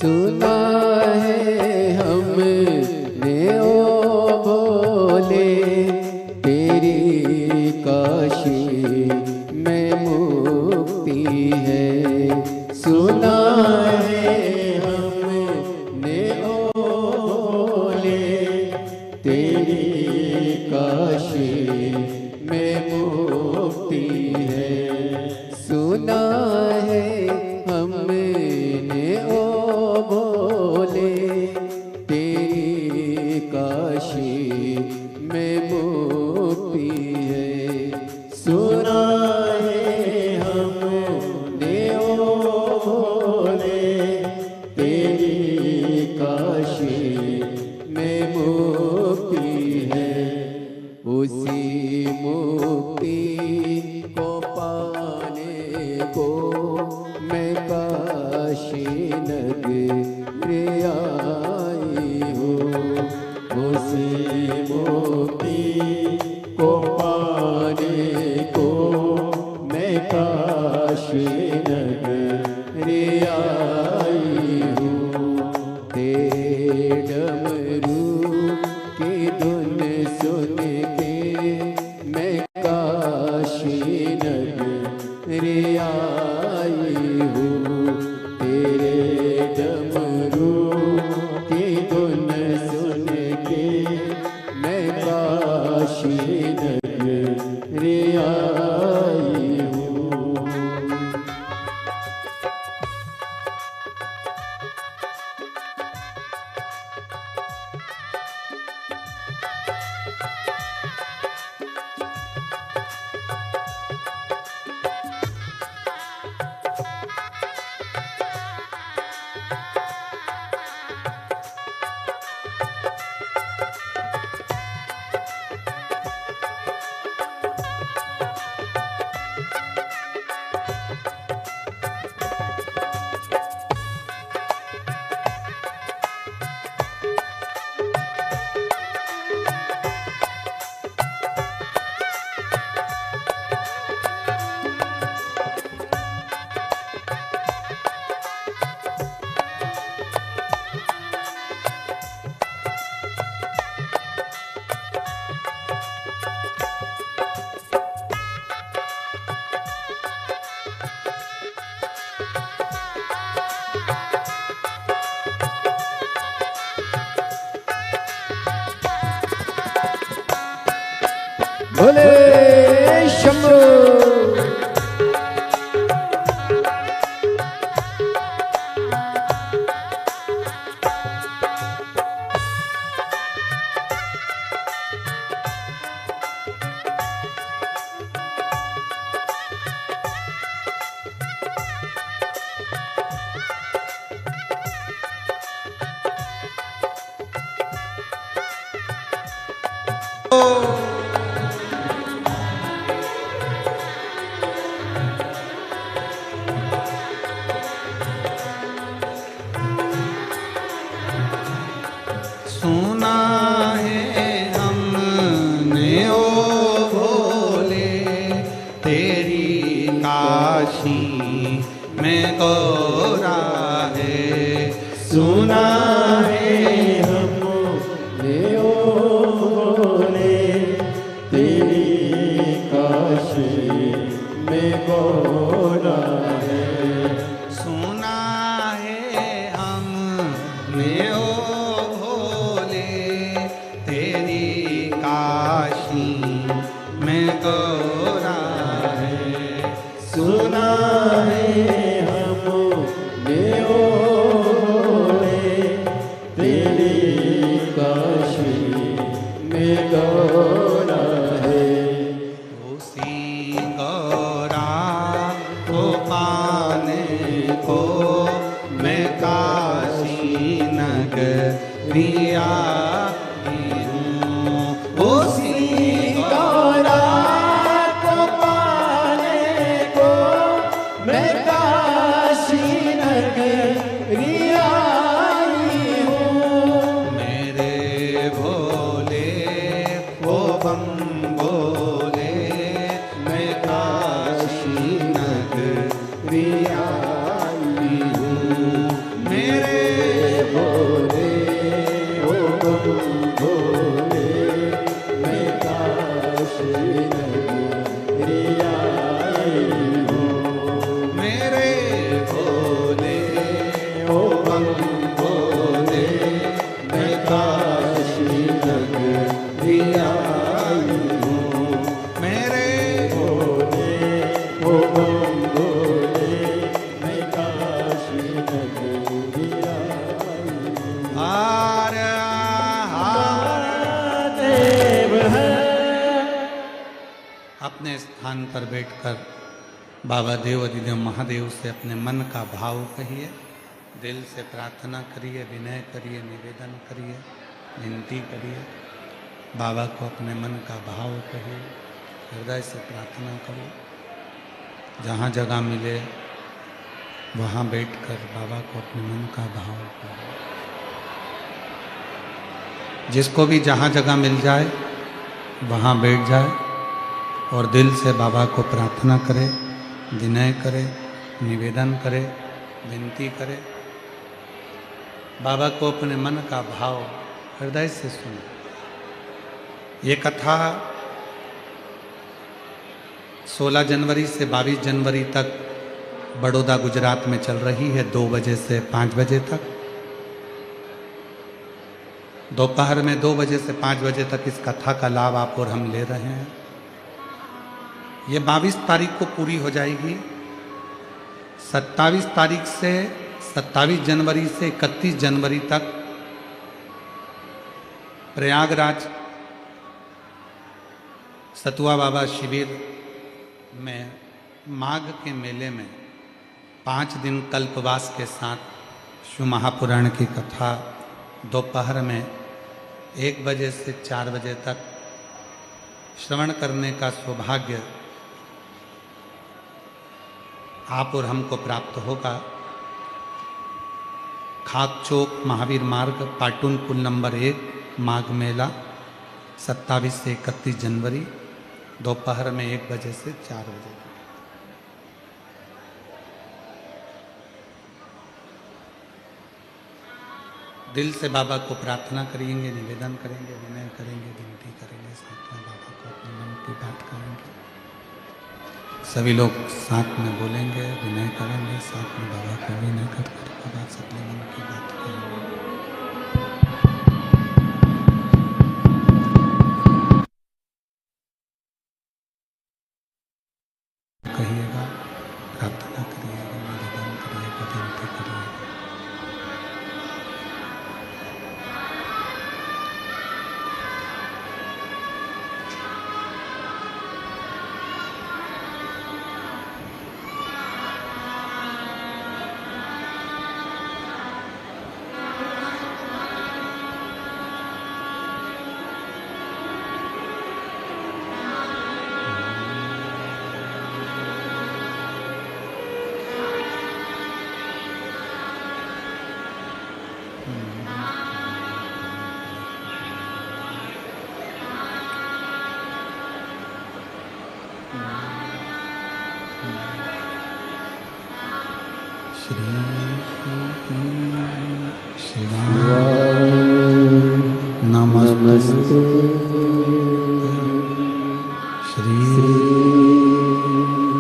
सुना है हमने ओ भोले तेरी काशी में मुक्ति है। सुना है हमने ओ भोले तेरी काशी में मुक्ति है। सुना है हमने ओ भोले तेरी काशी में मुक्ति है। सुना है हमने ओ भोले तेरी काशी में मुक्ति है। उसी मुक्ति को पाने को मैं काशी नगरी आई हूँ। उसी मुक्ति को पाने को मैं काशी नगरी आई हूँ। तेरे डमरू की धुन सुन के मैं काशी नगरी आई हूँ। तेरे डमरू बोले शंभू। सुना है हमने ओ भोले तेरी काशी में गौरा है। सुना है हमने ओ भोले तेरी काशी में गौरा है। सुना है हमने ओ भोले तेरी काशी में गौरा है। सुना है हमने ओ भोले तेरी काशी में गौरा है। उसी गौरा को पाने को मैं काशी नगरी आई हूँ। उसी गौरा को पाने को मैं काशी नगरी आई हूँ। मेरे भोले ओ बम बोले मैं काशी नगरी आई हूँ। मेरे भोले ओ भोले मैं काशी नगरी आई हूँ। मेरे भोले ओ भोले मैं काशी नगरी आई हूँ। मेरे भोले ओ भोले मैं काशी नगरी आई हूँ। हार हार देव है। अपने स्थान पर बैठकर बाबा देव अधिदेव महादेव से अपने मन का भाव कहिए, दिल से प्रार्थना करिए, विनय करिए, निवेदन करिए, विनती करिए। बाबा को अपने मन का भाव कहिए, हृदय से प्रार्थना करो। जहाँ जगह मिले वहाँ बैठकर बाबा को अपने मन का भाव करो। जिसको भी जहाँ जगह मिल जाए वहाँ बैठ जाए और दिल से बाबा को प्रार्थना करे, विनय करे, निवेदन करे, विनती करे। बाबा को अपने मन का भाव हृदय से सुने। ये कथा 16 जनवरी से 22 जनवरी तक बड़ौदा गुजरात में चल रही है, 2 बजे से 5 बजे तक। दोपहर में 2 बजे से 5 बजे तक इस कथा का लाभ आप और हम ले रहे हैं। ये 22 तारीख को पूरी हो जाएगी। 27 तारीख से 27 जनवरी से 31 जनवरी तक प्रयागराज सतुआ बाबा शिविर में माघ के मेले में 5 दिन कल्पवास के साथ शिव महापुराण की कथा दोपहर में 1 बजे से 4 बजे तक श्रवण करने का सौभाग्य आप और हमको प्राप्त होगा। खाक चौक महावीर मार्ग पाटून पुल नंबर 1 माघ मेला 27 से 31 जनवरी दोपहर में 1 बजे से 4 बजे। दिल से बाबा को प्रार्थना करेंगे, निवेदन करेंगे, विनय करेंगे, विनती करेंगे, साथ में बाबा को अपने मन की बात करेंगे। सभी लोग साथ में बोलेंगे, विनय करेंगे, साथ में बाबा को विनय कर बाबा से अपने मन की बात करेंगे। नमस्ते श्री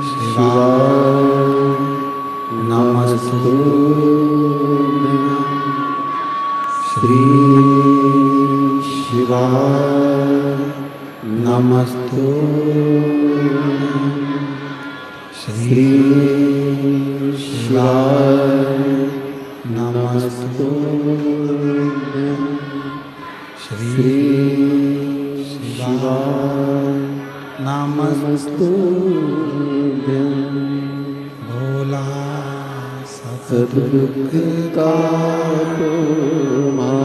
शिवाय नमस्ते श्री शिवाय नमस्ते श्री शिवाय नमस्ते श्री शिवाय नमस्ते भोला सद्दुख का तुम्हारा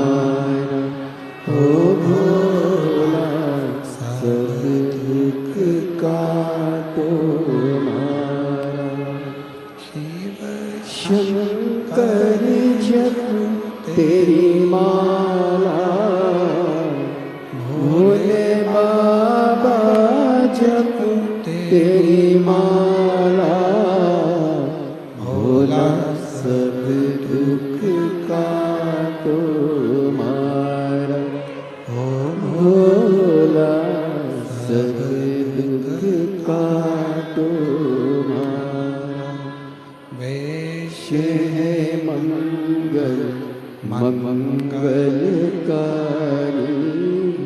हो भोला सद्दुख का तुम्हारा शिव शंकर जप तेरी माला भोले बाबा जप तेरी माला भोला सब दुख का तुम्हारा हो भोला सब दुख का तुम्हारा वैश्य है मंगल मंगलकारी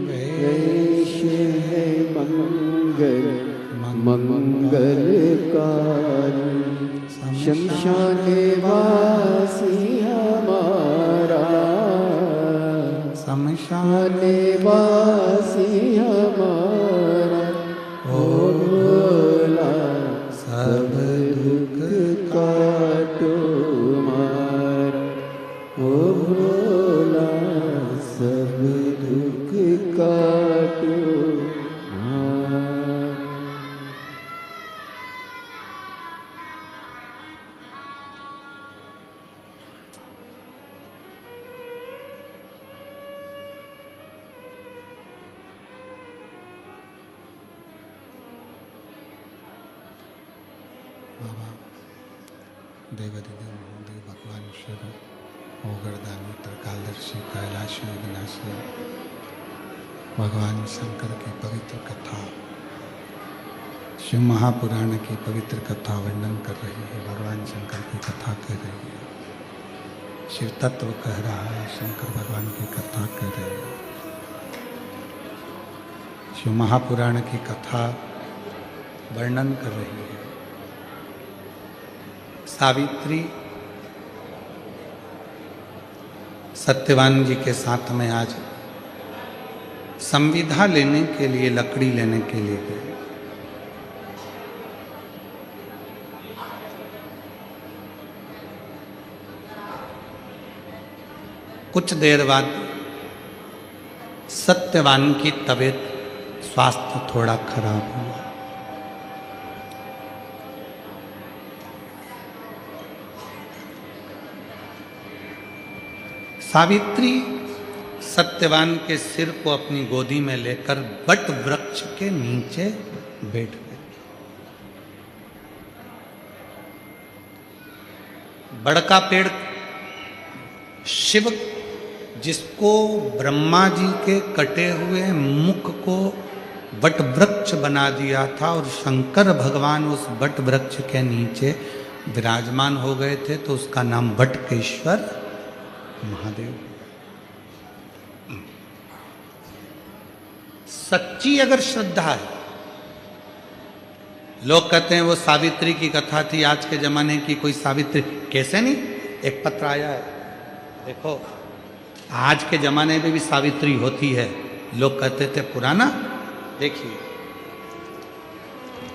वैश्य है मंगल मंगलकारी शमशान वासी हमारा शमशान वासी हमारा हो भोला सब दुख का तुम्हारा हो भोला सब दुख का तुम्हारा। बाबा देवादिदेव महादेव भगवान शिव ओगरदानी त्रिकालदर्शी कैलाशी विनाशी भगवान शंकर की पवित्र कथा शिव महापुराण की पवित्र कथा वर्णन कर रही है। भगवान शंकर की कथा कर रही है। शिव तत्व कह रहा है, शंकर भगवान की कथा कर रहे हैं। शिव महापुराण की कथा वर्णन कर रही है। सावित्री सत्यवान जी के साथ में आज संविधा लेने के लिए, लकड़ी लेने के लिए गए। कुछ देर बाद सत्यवान की तबीयत, स्वास्थ्य थोड़ा खराब हुआ। सावित्री सत्यवान के सिर को अपनी गोदी में लेकर बट वृक्ष के नीचे बैठ गई। बड़का पेड़ शिव, जिसको ब्रह्मा जी के कटे हुए मुख को बट वृक्ष बना दिया था, और शंकर भगवान उस बट वृक्ष के नीचे विराजमान हो गए थे, तो उसका नाम बटकेश्वर महादेव। सच्ची अगर श्रद्धा है, लोग कहते हैं वो सावित्री की कथा थी, आज के जमाने की कोई सावित्री कैसे नहीं। एक पत्र आया है, देखो आज के जमाने में भी सावित्री होती है। लोग कहते थे पुराना, देखिए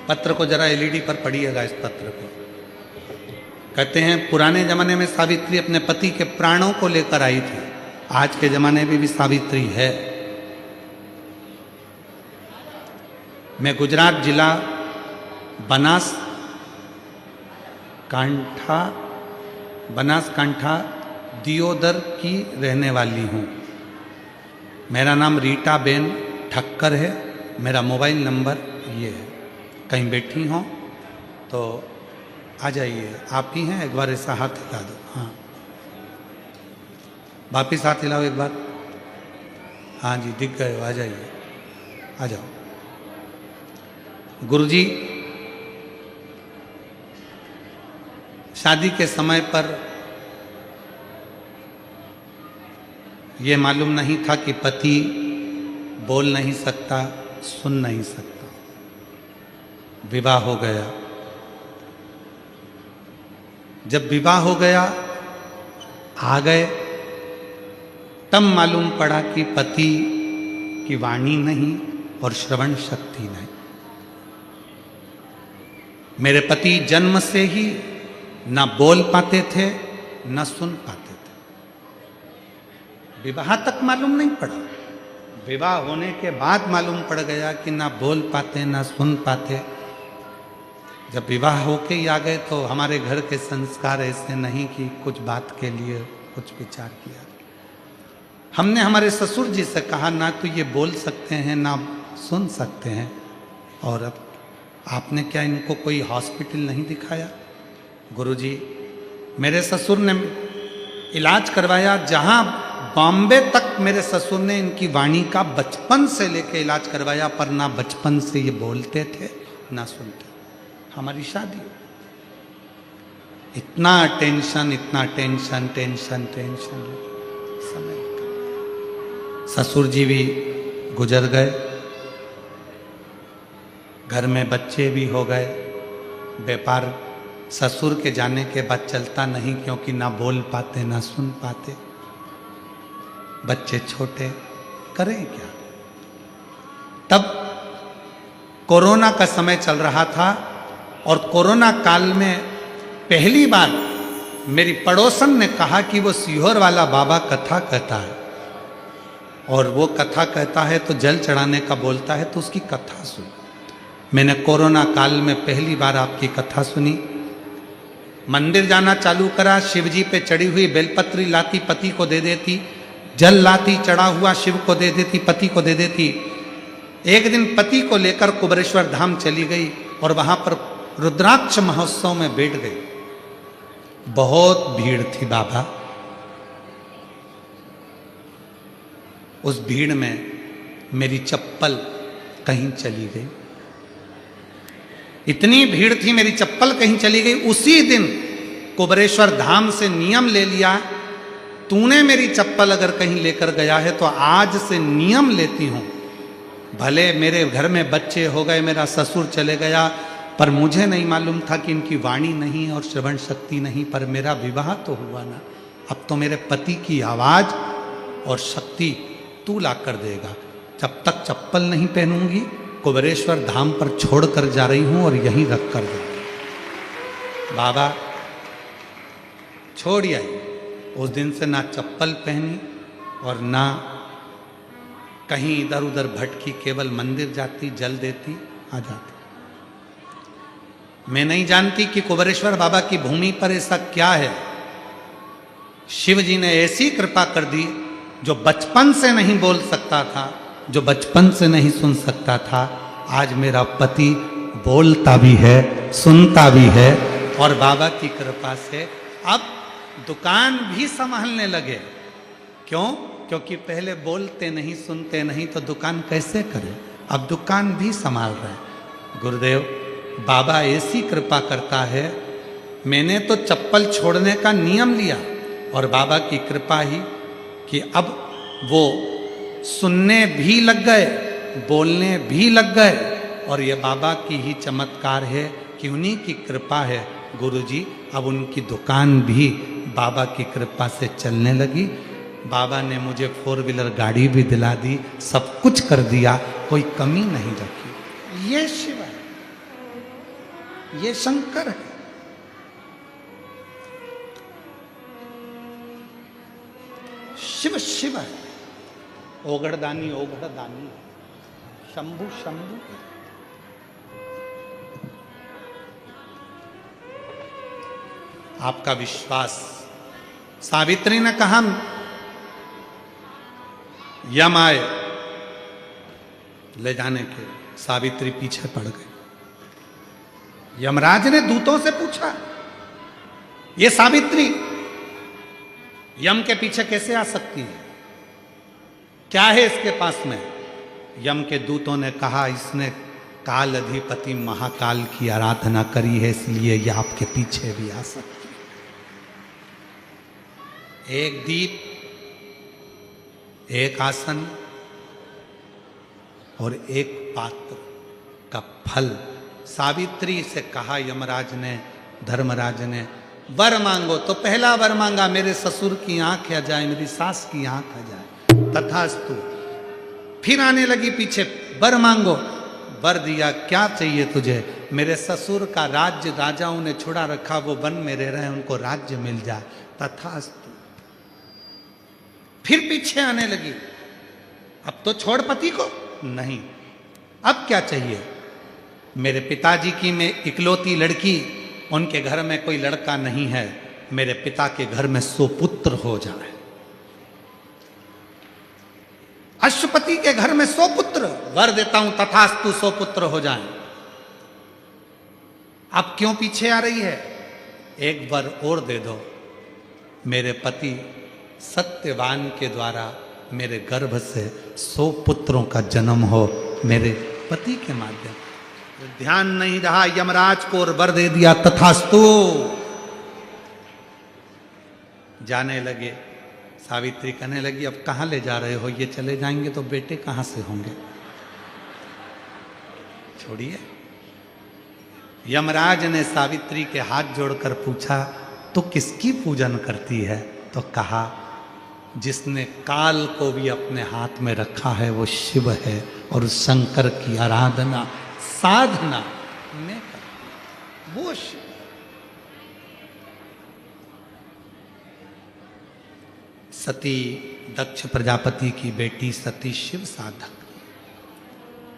पत्र को जरा एलईडी पर पढ़िएगा। इस पत्र को कहते हैं पुराने जमाने में सावित्री अपने पति के प्राणों को लेकर आई थी, आज के जमाने में भी सावित्री है। मैं गुजरात जिला बनासकांठा दियोदर की रहने वाली हूँ। मेरा नाम रीटा बेन ठक्कर है। मेरा मोबाइल नंबर ये है। कहीं बैठी हों तो आ जाइए। आप ही हैं, एक बार ऐसा हाथ हिला दो। हाँ, वापिस हाथ हिलाओ एक बार। हाँ जी, दिख गए हो, आ जाइए, आ जाओ। गुरुजी, शादी के समय पर यह मालूम नहीं था कि पति बोल नहीं सकता, सुन नहीं सकता। विवाह हो गया। जब विवाह हो गया, आ गए, तब मालूम पड़ा कि पति की वाणी नहीं और श्रवण शक्ति नहीं। मेरे पति जन्म से ही ना बोल पाते थे, ना सुन पाते थे। विवाह तक मालूम नहीं पड़ा। विवाह होने के बाद मालूम पड़ गया कि ना बोल पाते, ना सुन पाते। जब विवाह होके ही आ गए तो हमारे घर के संस्कार ऐसे नहीं कि कुछ बात के लिए कुछ विचार किया। हमने हमारे ससुर जी से कहा, ना तो ये बोल सकते हैं ना सुन सकते हैं, और अब आपने क्या इनको कोई हॉस्पिटल नहीं दिखाया? गुरुजी, मेरे ससुर ने इलाज करवाया। जहां बॉम्बे तक मेरे ससुर ने इनकी वाणी का बचपन से लेके इलाज करवाया, पर ना बचपन से ये बोलते थे ना सुनते। हमारी शादी, इतना टेंशन, इतना टेंशन, टेंशन, टेंशन। समय ससुर जी भी गुजर गए, घर में बच्चे भी हो गए। व्यापार ससुर के जाने के बाद चलता नहीं, क्योंकि ना बोल पाते ना सुन पाते। बच्चे छोटे, करें क्या? तब कोरोना का समय चल रहा था, और कोरोना काल में पहली बार मेरी पड़ोसन ने कहा कि वो सीहोर वाला बाबा कथा कहता है, और वो कथा कहता है तो जल चढ़ाने का बोलता है, तो उसकी कथा सुन। मैंने कोरोना काल में पहली बार आपकी कथा सुनी। मंदिर जाना चालू करा। शिव जी पे चढ़ी हुई बेलपत्री लाती, पति को दे देती। जल लाती, चढ़ा हुआ शिव को दे देती, पति को दे देती। एक दिन पति को लेकर कुबरेश्वर धाम चली गई, और वहां पर रुद्राक्ष महोत्सव में बैठ गई। बहुत भीड़ थी बाबा। उस भीड़ में मेरी चप्पल कहीं चली गई। इतनी भीड़ थी, मेरी चप्पल कहीं चली गई। उसी दिन कुबरेश्वर धाम से नियम ले लिया, तूने मेरी चप्पल अगर कहीं लेकर गया है तो आज से नियम लेती हूं। भले मेरे घर में बच्चे हो गए, मेरा ससुर चले गया, पर मुझे नहीं मालूम था कि इनकी वाणी नहीं और श्रवण शक्ति नहीं, पर मेरा विवाह तो हुआ ना। अब तो मेरे पति की आवाज और शक्ति तू ला कर देगा। जब तक चप्पल नहीं पहनूंगी, कुबरेश्वर धाम पर छोड़ कर जा रही हूं, और यहीं रख कर दूंगी। बाबा छोड़ आई। उस दिन से ना चप्पल पहनी और ना कहीं इधर उधर भटकी, केवल मंदिर जाती, जल देती, आ जाती। मैं नहीं जानती कि कुबरेश्वर बाबा की भूमि पर ऐसा क्या है। शिव जी ने ऐसी कृपा कर दी, जो बचपन से नहीं बोल सकता था, जो बचपन से नहीं सुन सकता था, आज मेरा पति बोलता भी है, सुनता भी है, और बाबा की कृपा से अब दुकान भी संभालने लगे। क्यों? क्योंकि पहले बोलते नहीं, सुनते नहीं, तो दुकान कैसे करें? अब दुकान भी संभाल रहे हैं। गुरुदेव, बाबा ऐसी कृपा करता है। मैंने तो चप्पल छोड़ने का नियम लिया, और बाबा की कृपा ही कि अब वो सुनने भी लग गए, बोलने भी लग गए, और ये बाबा की ही चमत्कार है कि उन्हीं की कृपा है। गुरुजी, अब उनकी दुकान भी बाबा की कृपा से चलने लगी। बाबा ने मुझे 4 व्हीलर गाड़ी भी दिला दी, सब कुछ कर दिया, कोई कमी नहीं रखी। ये शिव है, ये शंकर है। शिव शिव है, ओगड़दानी ओगड़दानी, शंभु शंभु। आपका विश्वास सावित्री ने कहा यम आए ले जाने के, सावित्री पीछे पड़ गई। यमराज ने दूतों से पूछा ये सावित्री यम के पीछे कैसे आ सकती है, क्या है इसके पास में? यम के दूतों ने कहा इसने काल अधिपति महाकाल की आराधना करी है, इसलिए ये आपके पीछे भी आ सकती है। एक दीप, एक आसन और एक पात्र का फल। सावित्री से कहा यमराज ने, धर्मराज ने, वर मांगो। तो पहला वर मांगा मेरे ससुर की आंख आ जाए, मेरी सास की आंख आ जाए, तथास्तु। फिर आने लगी पीछे, वर मांगो। वर दिया, क्या चाहिए तुझे? मेरे ससुर का राज्य राजाओं ने छुड़ा रखा, वो वन में रह रहे, उनको राज्य मिल जाए, तथास्तु। फिर पीछे आने लगी, अब तो छोड़ पति को, नहीं, अब क्या चाहिए? मेरे पिताजी की मैं इकलौती लड़की, उनके घर में कोई लड़का नहीं है, मेरे पिता के घर में 100 पुत्र हो जाए। अश्वपति के घर में 100 पुत्र, वर देता हूं तथास्तु, 100 पुत्र हो जाएं। अब क्यों पीछे आ रही है? एक वर और दे दो, मेरे पति सत्यवान के द्वारा मेरे गर्भ से 100 पुत्रों का जन्म हो, मेरे पति के माध्यम। ध्यान नहीं रहा यमराज को और वर दे दिया, तथास्तु। जाने लगे। सावित्री कहने लगी अब कहां ले जा रहे हो? ये चले जाएंगे तो बेटे कहां से होंगे? छोड़िए। यमराज ने सावित्री के हाथ जोड़कर पूछा तो किसकी पूजन करती है? तो कहा जिसने काल को भी अपने हाथ में रखा है वो शिव है, और शंकर की आराधना साधना में करती वो शिव। सती दक्ष प्रजापति की बेटी सती शिव साधक,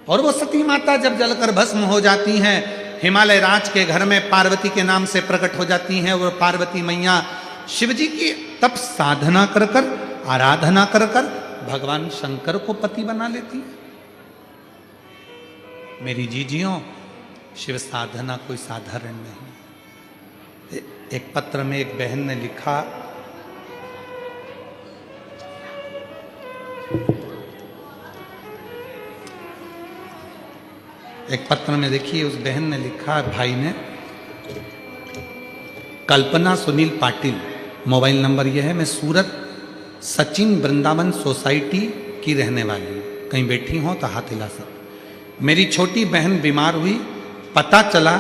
और वो सती माता जब जलकर भस्म हो जाती हैं, हिमालय राज के घर में पार्वती के नाम से प्रकट हो जाती हैं। वो पार्वती मैया शिव जी की तप साधना कर कर, आराधना कर कर भगवान शंकर को पति बना लेती है। मेरी जीजियों, शिव साधना कोई साधारण नहीं। एक पत्र में एक बहन ने लिखा, एक पत्र में देखिए उस बहन ने लिखा, भाई ने, कल्पना सुनील पाटिल, मोबाइल नंबर यह है, मैं सूरत सचिन वृंदावन सोसाइटी की रहने वाली हूँ, कहीं बैठी हो तो हाथ हिला सकते। मेरी छोटी बहन बीमार हुई, पता चला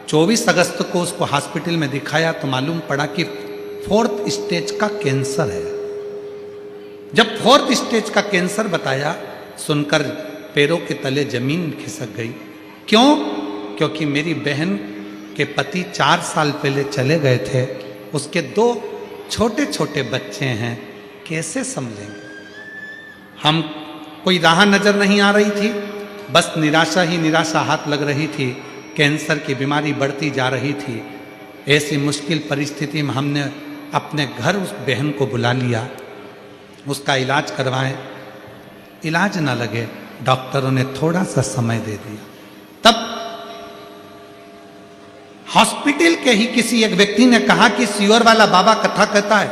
24 अगस्त को उसको हॉस्पिटल में दिखाया तो मालूम पड़ा कि 4th स्टेज का कैंसर है। जब 4th स्टेज का कैंसर बताया, सुनकर पैरों के तले जमीन खिसक गई। क्यों? क्योंकि मेरी बहन के पति 4 साल पहले चले गए थे, उसके 2 छोटे छोटे बच्चे हैं, कैसे संभलेंगे? हम कोई राह नजर नहीं आ रही थी, बस निराशा ही निराशा हाथ लग रही थी। कैंसर की बीमारी बढ़ती जा रही थी। ऐसी मुश्किल परिस्थिति में हमने अपने घर उस बहन को बुला लिया, उसका इलाज करवाएं। इलाज ना लगे, डॉक्टरों ने थोड़ा सा समय दे दिया। तब हॉस्पिटल के ही किसी एक व्यक्ति ने कहा कि सियोर वाला बाबा कथा कहता है,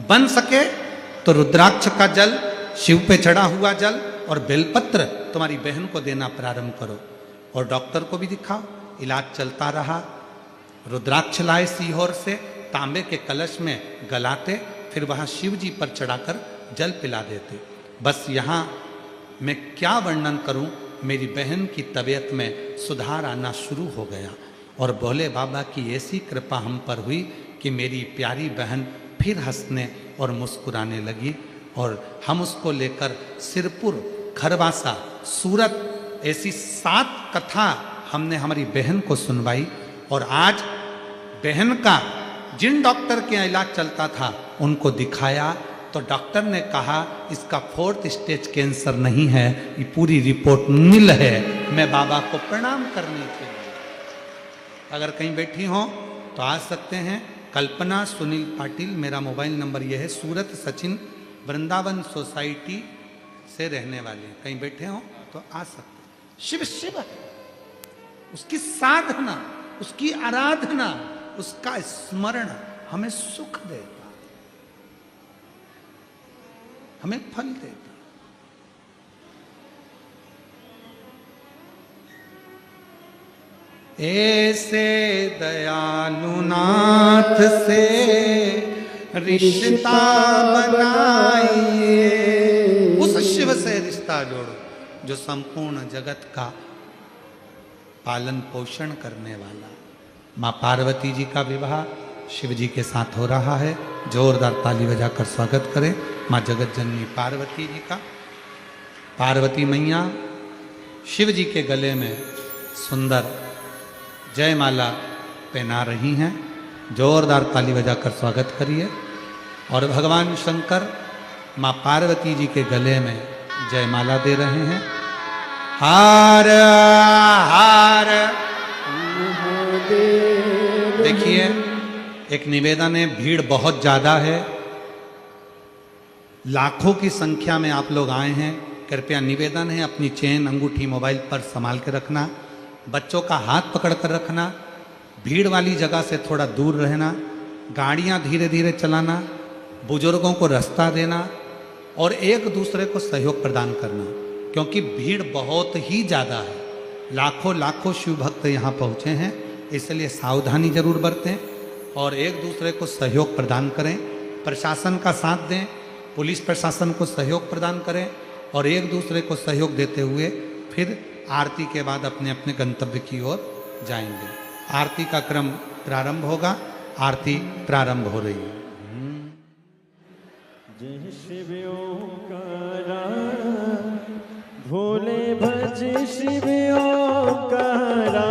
बन सके तो रुद्राक्ष का जल, शिव पे चढ़ा हुआ जल और बेलपत्र तुम्हारी बहन को देना प्रारंभ करो। और डॉक्टर को भी दिखाओ। इलाज चलता रहा। रुद्राक्ष लाए सीहोर से, तांबे के कलश में गलाते, फिर वहां शिव जी पर चढ़ाकर जल पिला देते। बस यहाँ मैं क्या वर्णन करूं, मेरी बहन की तबीयत में सुधार आना शुरू हो गया और भोले बाबा की ऐसी कृपा हम पर हुई कि मेरी प्यारी बहन फिर हंसने और मुस्कुराने लगी। और हम उसको लेकर सिरपुर, खरवासा, सूरत, ऐसी 7 कथा हमने हमारी बहन को सुनवाई। और आज बहन का जिन डॉक्टर के इलाज चलता था उनको दिखाया तो डॉक्टर ने कहा इसका 4th स्टेज कैंसर नहीं है, ये पूरी रिपोर्ट नील है। मैं बाबा को प्रणाम करने के लिए, अगर कहीं बैठी हो तो आ सकते हैं। कल्पना सुनील पाटिल, मेरा मोबाइल नंबर यह है। सूरत सचिन वृंदावन सोसाइटी से रहने वाले, कहीं बैठे हो तो आ सकते। शिव शिव है, उसकी साधना, उसकी आराधना, उसका स्मरण हमें सुख देता, हमें फल देता। ऐसे दयालु नाथ से रिश्ता बनाइए, उस शिव से रिश्ता जोड़ो जो संपूर्ण जगत का पालन पोषण करने वाला। माँ पार्वती जी का विवाह शिव जी के साथ हो रहा है। जोरदार ताली बजाकर स्वागत करें माँ जगत जननी पार्वती जी का। पार्वती मैया शिव जी के गले में सुंदर जयमाला पहना रही हैं। जोरदार ताली बजाकर स्वागत करिए। और भगवान शंकर माँ पार्वती जी के गले में जयमाला दे रहे हैं। हार हार। देखिए, एक निवेदन है, भीड़ बहुत ज्यादा है, लाखों की संख्या में आप लोग आए हैं। कृपया निवेदन है, अपनी चेन, अंगूठी, मोबाइल पर संभाल के रखना, बच्चों का हाथ पकड़ कर रखना, भीड़ वाली जगह से थोड़ा दूर रहना, गाड़ियां धीरे धीरे चलाना, बुजुर्गों को रास्ता देना और एक दूसरे को सहयोग प्रदान करना, क्योंकि भीड़ बहुत ही ज़्यादा है। लाखों लाखों शिव भक्त यहाँ पहुँचे हैं, इसलिए सावधानी जरूर बरतें और एक दूसरे को सहयोग प्रदान करें। प्रशासन का साथ दें, पुलिस प्रशासन को सहयोग प्रदान करें और एक दूसरे को सहयोग देते हुए फिर आरती के बाद अपने अपने गंतव्य की ओर जाएंगे। आरती का क्रम प्रारंभ होगा। आरती प्रारंभ हो रही है। जय शिव ओंकारा, भोले भज शिव ओंकारा,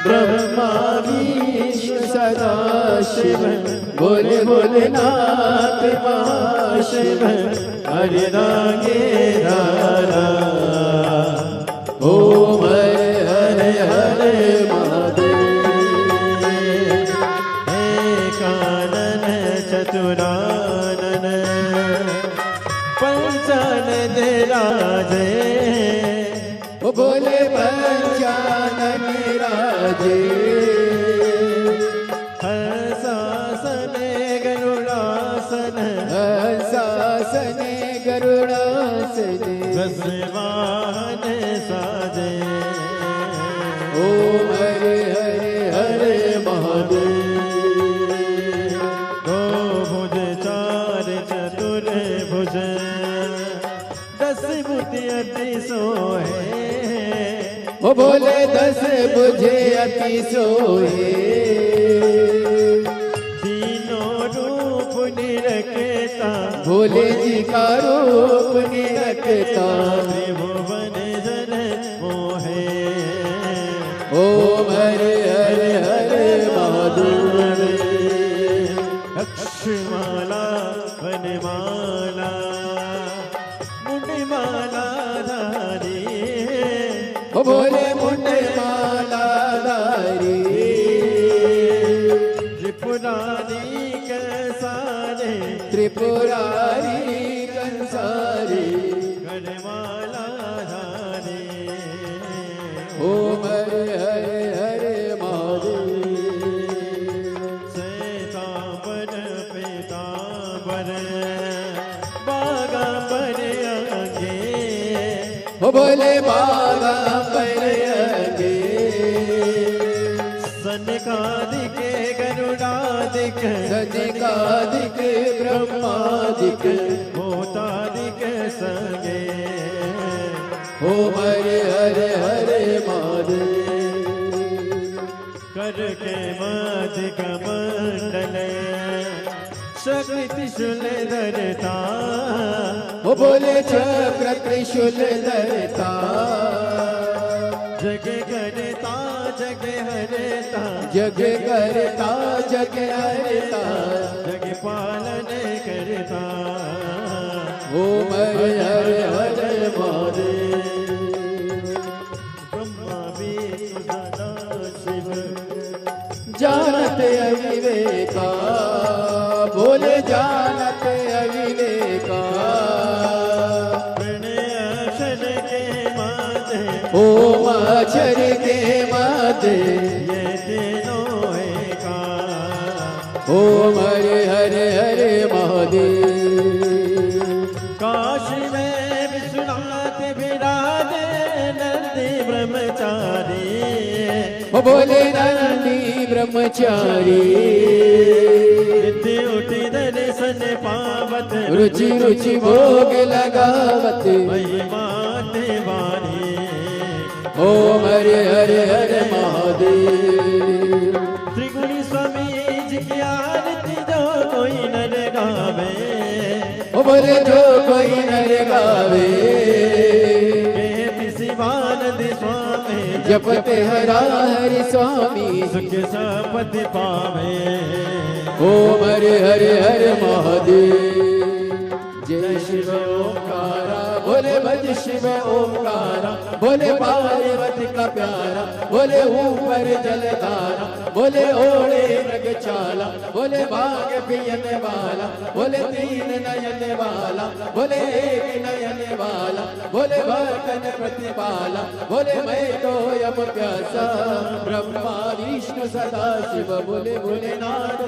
ब्रह्मा विष्णु सदा शिव, भोले भोलेनाथ महाशिव, हरे रागे रारा, ओम हरे हरे हरे महादेव। कानन चतुरानन पंचानन राजे, ओ बोले पंचानन राजे, हंसासन गरुड़ासन, हंसासन गरुड़ासन, भस्वाहन साजे, ओम हरे हरे हरे महादेव। अति सोहे, ओ बोले 10 बुझे अति सोहे, तीनों रूप निरखता, भोले जी का रूप निरखता, त्रिभुवन जन मोहे, ओम हरे हरे हरे महादेव। अक्षमाला वनमाला मुंडमाला धारी, ओ भोले मुंडमाला धारी, त्रिपुरारी कंसारे, त्रिपुरारी कंसारे, गणमाला धारी, ओम हरे हरे हरे महादेव। श्वेतांबर पीतांबर बागा पर आगे, ओ बोले बागा पर आगे, सनकादिक गरुड़ादिक, सनकादिक ब्रह्मादिक, भूतादिक संगे, ओम हरे हरे हरे महादेव। करके मध्य कमंडल चक्र त्रिशूल धरता, ओ बोले चक्र त्रिशूल धरता, जग करता जग हरता, जग करता जग हरता, जग पालन करता, ओम हरे हरे हरे महादेव। ब्रह्मा विष्णु सदा शिव, जा का बोले जानत अविलेखा अक्षर के माते ओम अक्षर के मध्य ये तीनों एका ओम हरे हरे हरे महादेव काशी में विश्वनाथ विराजे नंदी ब्रह्मचारी ओ बोले नंदी ब्रह्मचारी रिद्धि उठी दर्शन पावत रुचि रुचि भोग लगावत महिमा देवानी ओम हरे हरे हरे महादेव त्रिगुणी स्वामी जी की आरती जो कोई नर गावे ओ बोले जो कोई नर गावे शिवानंद स्वामी जपते हरा हरि स्वामी सुख संपत्ति पावे ओम हरे हरे हरे महादेव जय शिव ओंकारा बोले भज शिव ओंकारा बोले पार्वती का प्यारा बोले ऊपर जलधारा बोले ओढ़े मृगशाला बोले भाग पियने वाला बोले तीन नयन वाला बोले एक नयन वाला बोले भक्तन प्रतिपाला बोले मैं तो यम प्यासा ब्रह्मा विष्णु सदा शिव बोले भोलेनाथ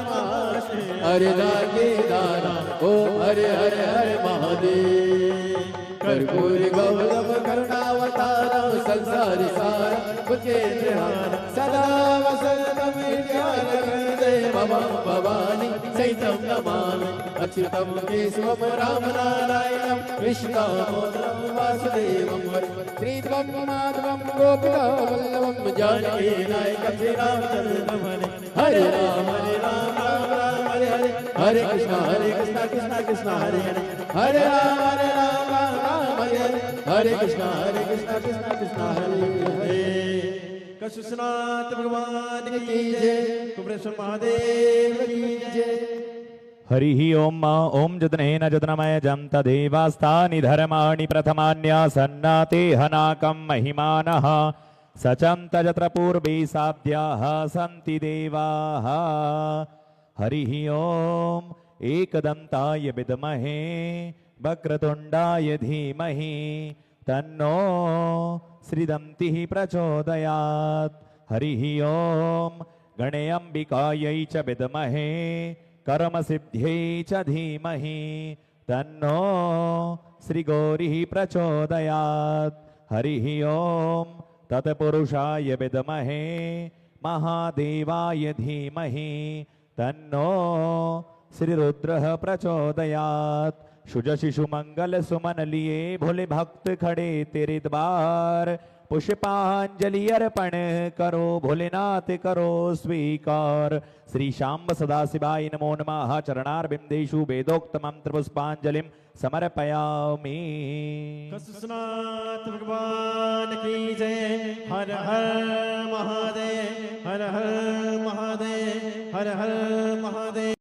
हरे लागे दाना ओम हरे हरे हरे महादेव कर्पूर गौरव करुणावतारम संसार सार कुचेन्द्रहार सदा वसंतम ज्ञान हृदय मम भवानी सहितं नमामि अच्युतं केशवं राम नारायणं कृष्णदामोदरं वासुदेवं श्रीध्वं माधवं गोपिका वल्लभं जानकी नायकं श्रीरामचन्द्रं हरे राम राम राम हरे हरे हरे कृष्णा कृष्णा कृष्णा हरे हरे हरे राम राम हरे हरे कृष्णा कृष्णा कृष्णा हरे हरे कशुनाथ भगवान की जय कुबरेश्वर महादेव की जय हरिः ओम ओम जतनेन जतनमयजं तदेवास्तानि धर्माणि प्रथमान्यासन्नाते हनाकं महिमानः सचं तजत्र पूर्वे साध्याः सन्ति देवाः हरिः ओम एकदन्ताय विद्महे वक्रतुण्डाय धीमहि तन्नो श्रीदन्तिः प्रचोदयात् हरिः ओम गणेऽम्बिकायै च विद्महे कर्मसिद्ध्यै च धीमहि तन्नो श्रीगौरिः प्रचोदयात् हरिः ओम तत्पुरुषाय विद्महे महादेवाय धीमहि तन्नो श्रीरुद्रः प्रचोदयात् शुज शिशु मंगल सुमन लिए भोले भक्त खड़े तेरे द्वार पुष्पांजलि अर्पण करो भोलेनाथ करो स्वीकार श्री शांब सदाशिवाय नमो नमः चरणारविंदेषु वेदोक्त मंत्र पुष्पांजलिं समर्पयामि। कशुनाथ भगवान की जय हर हर महादेव हर हर महादेव हर हर महादेव।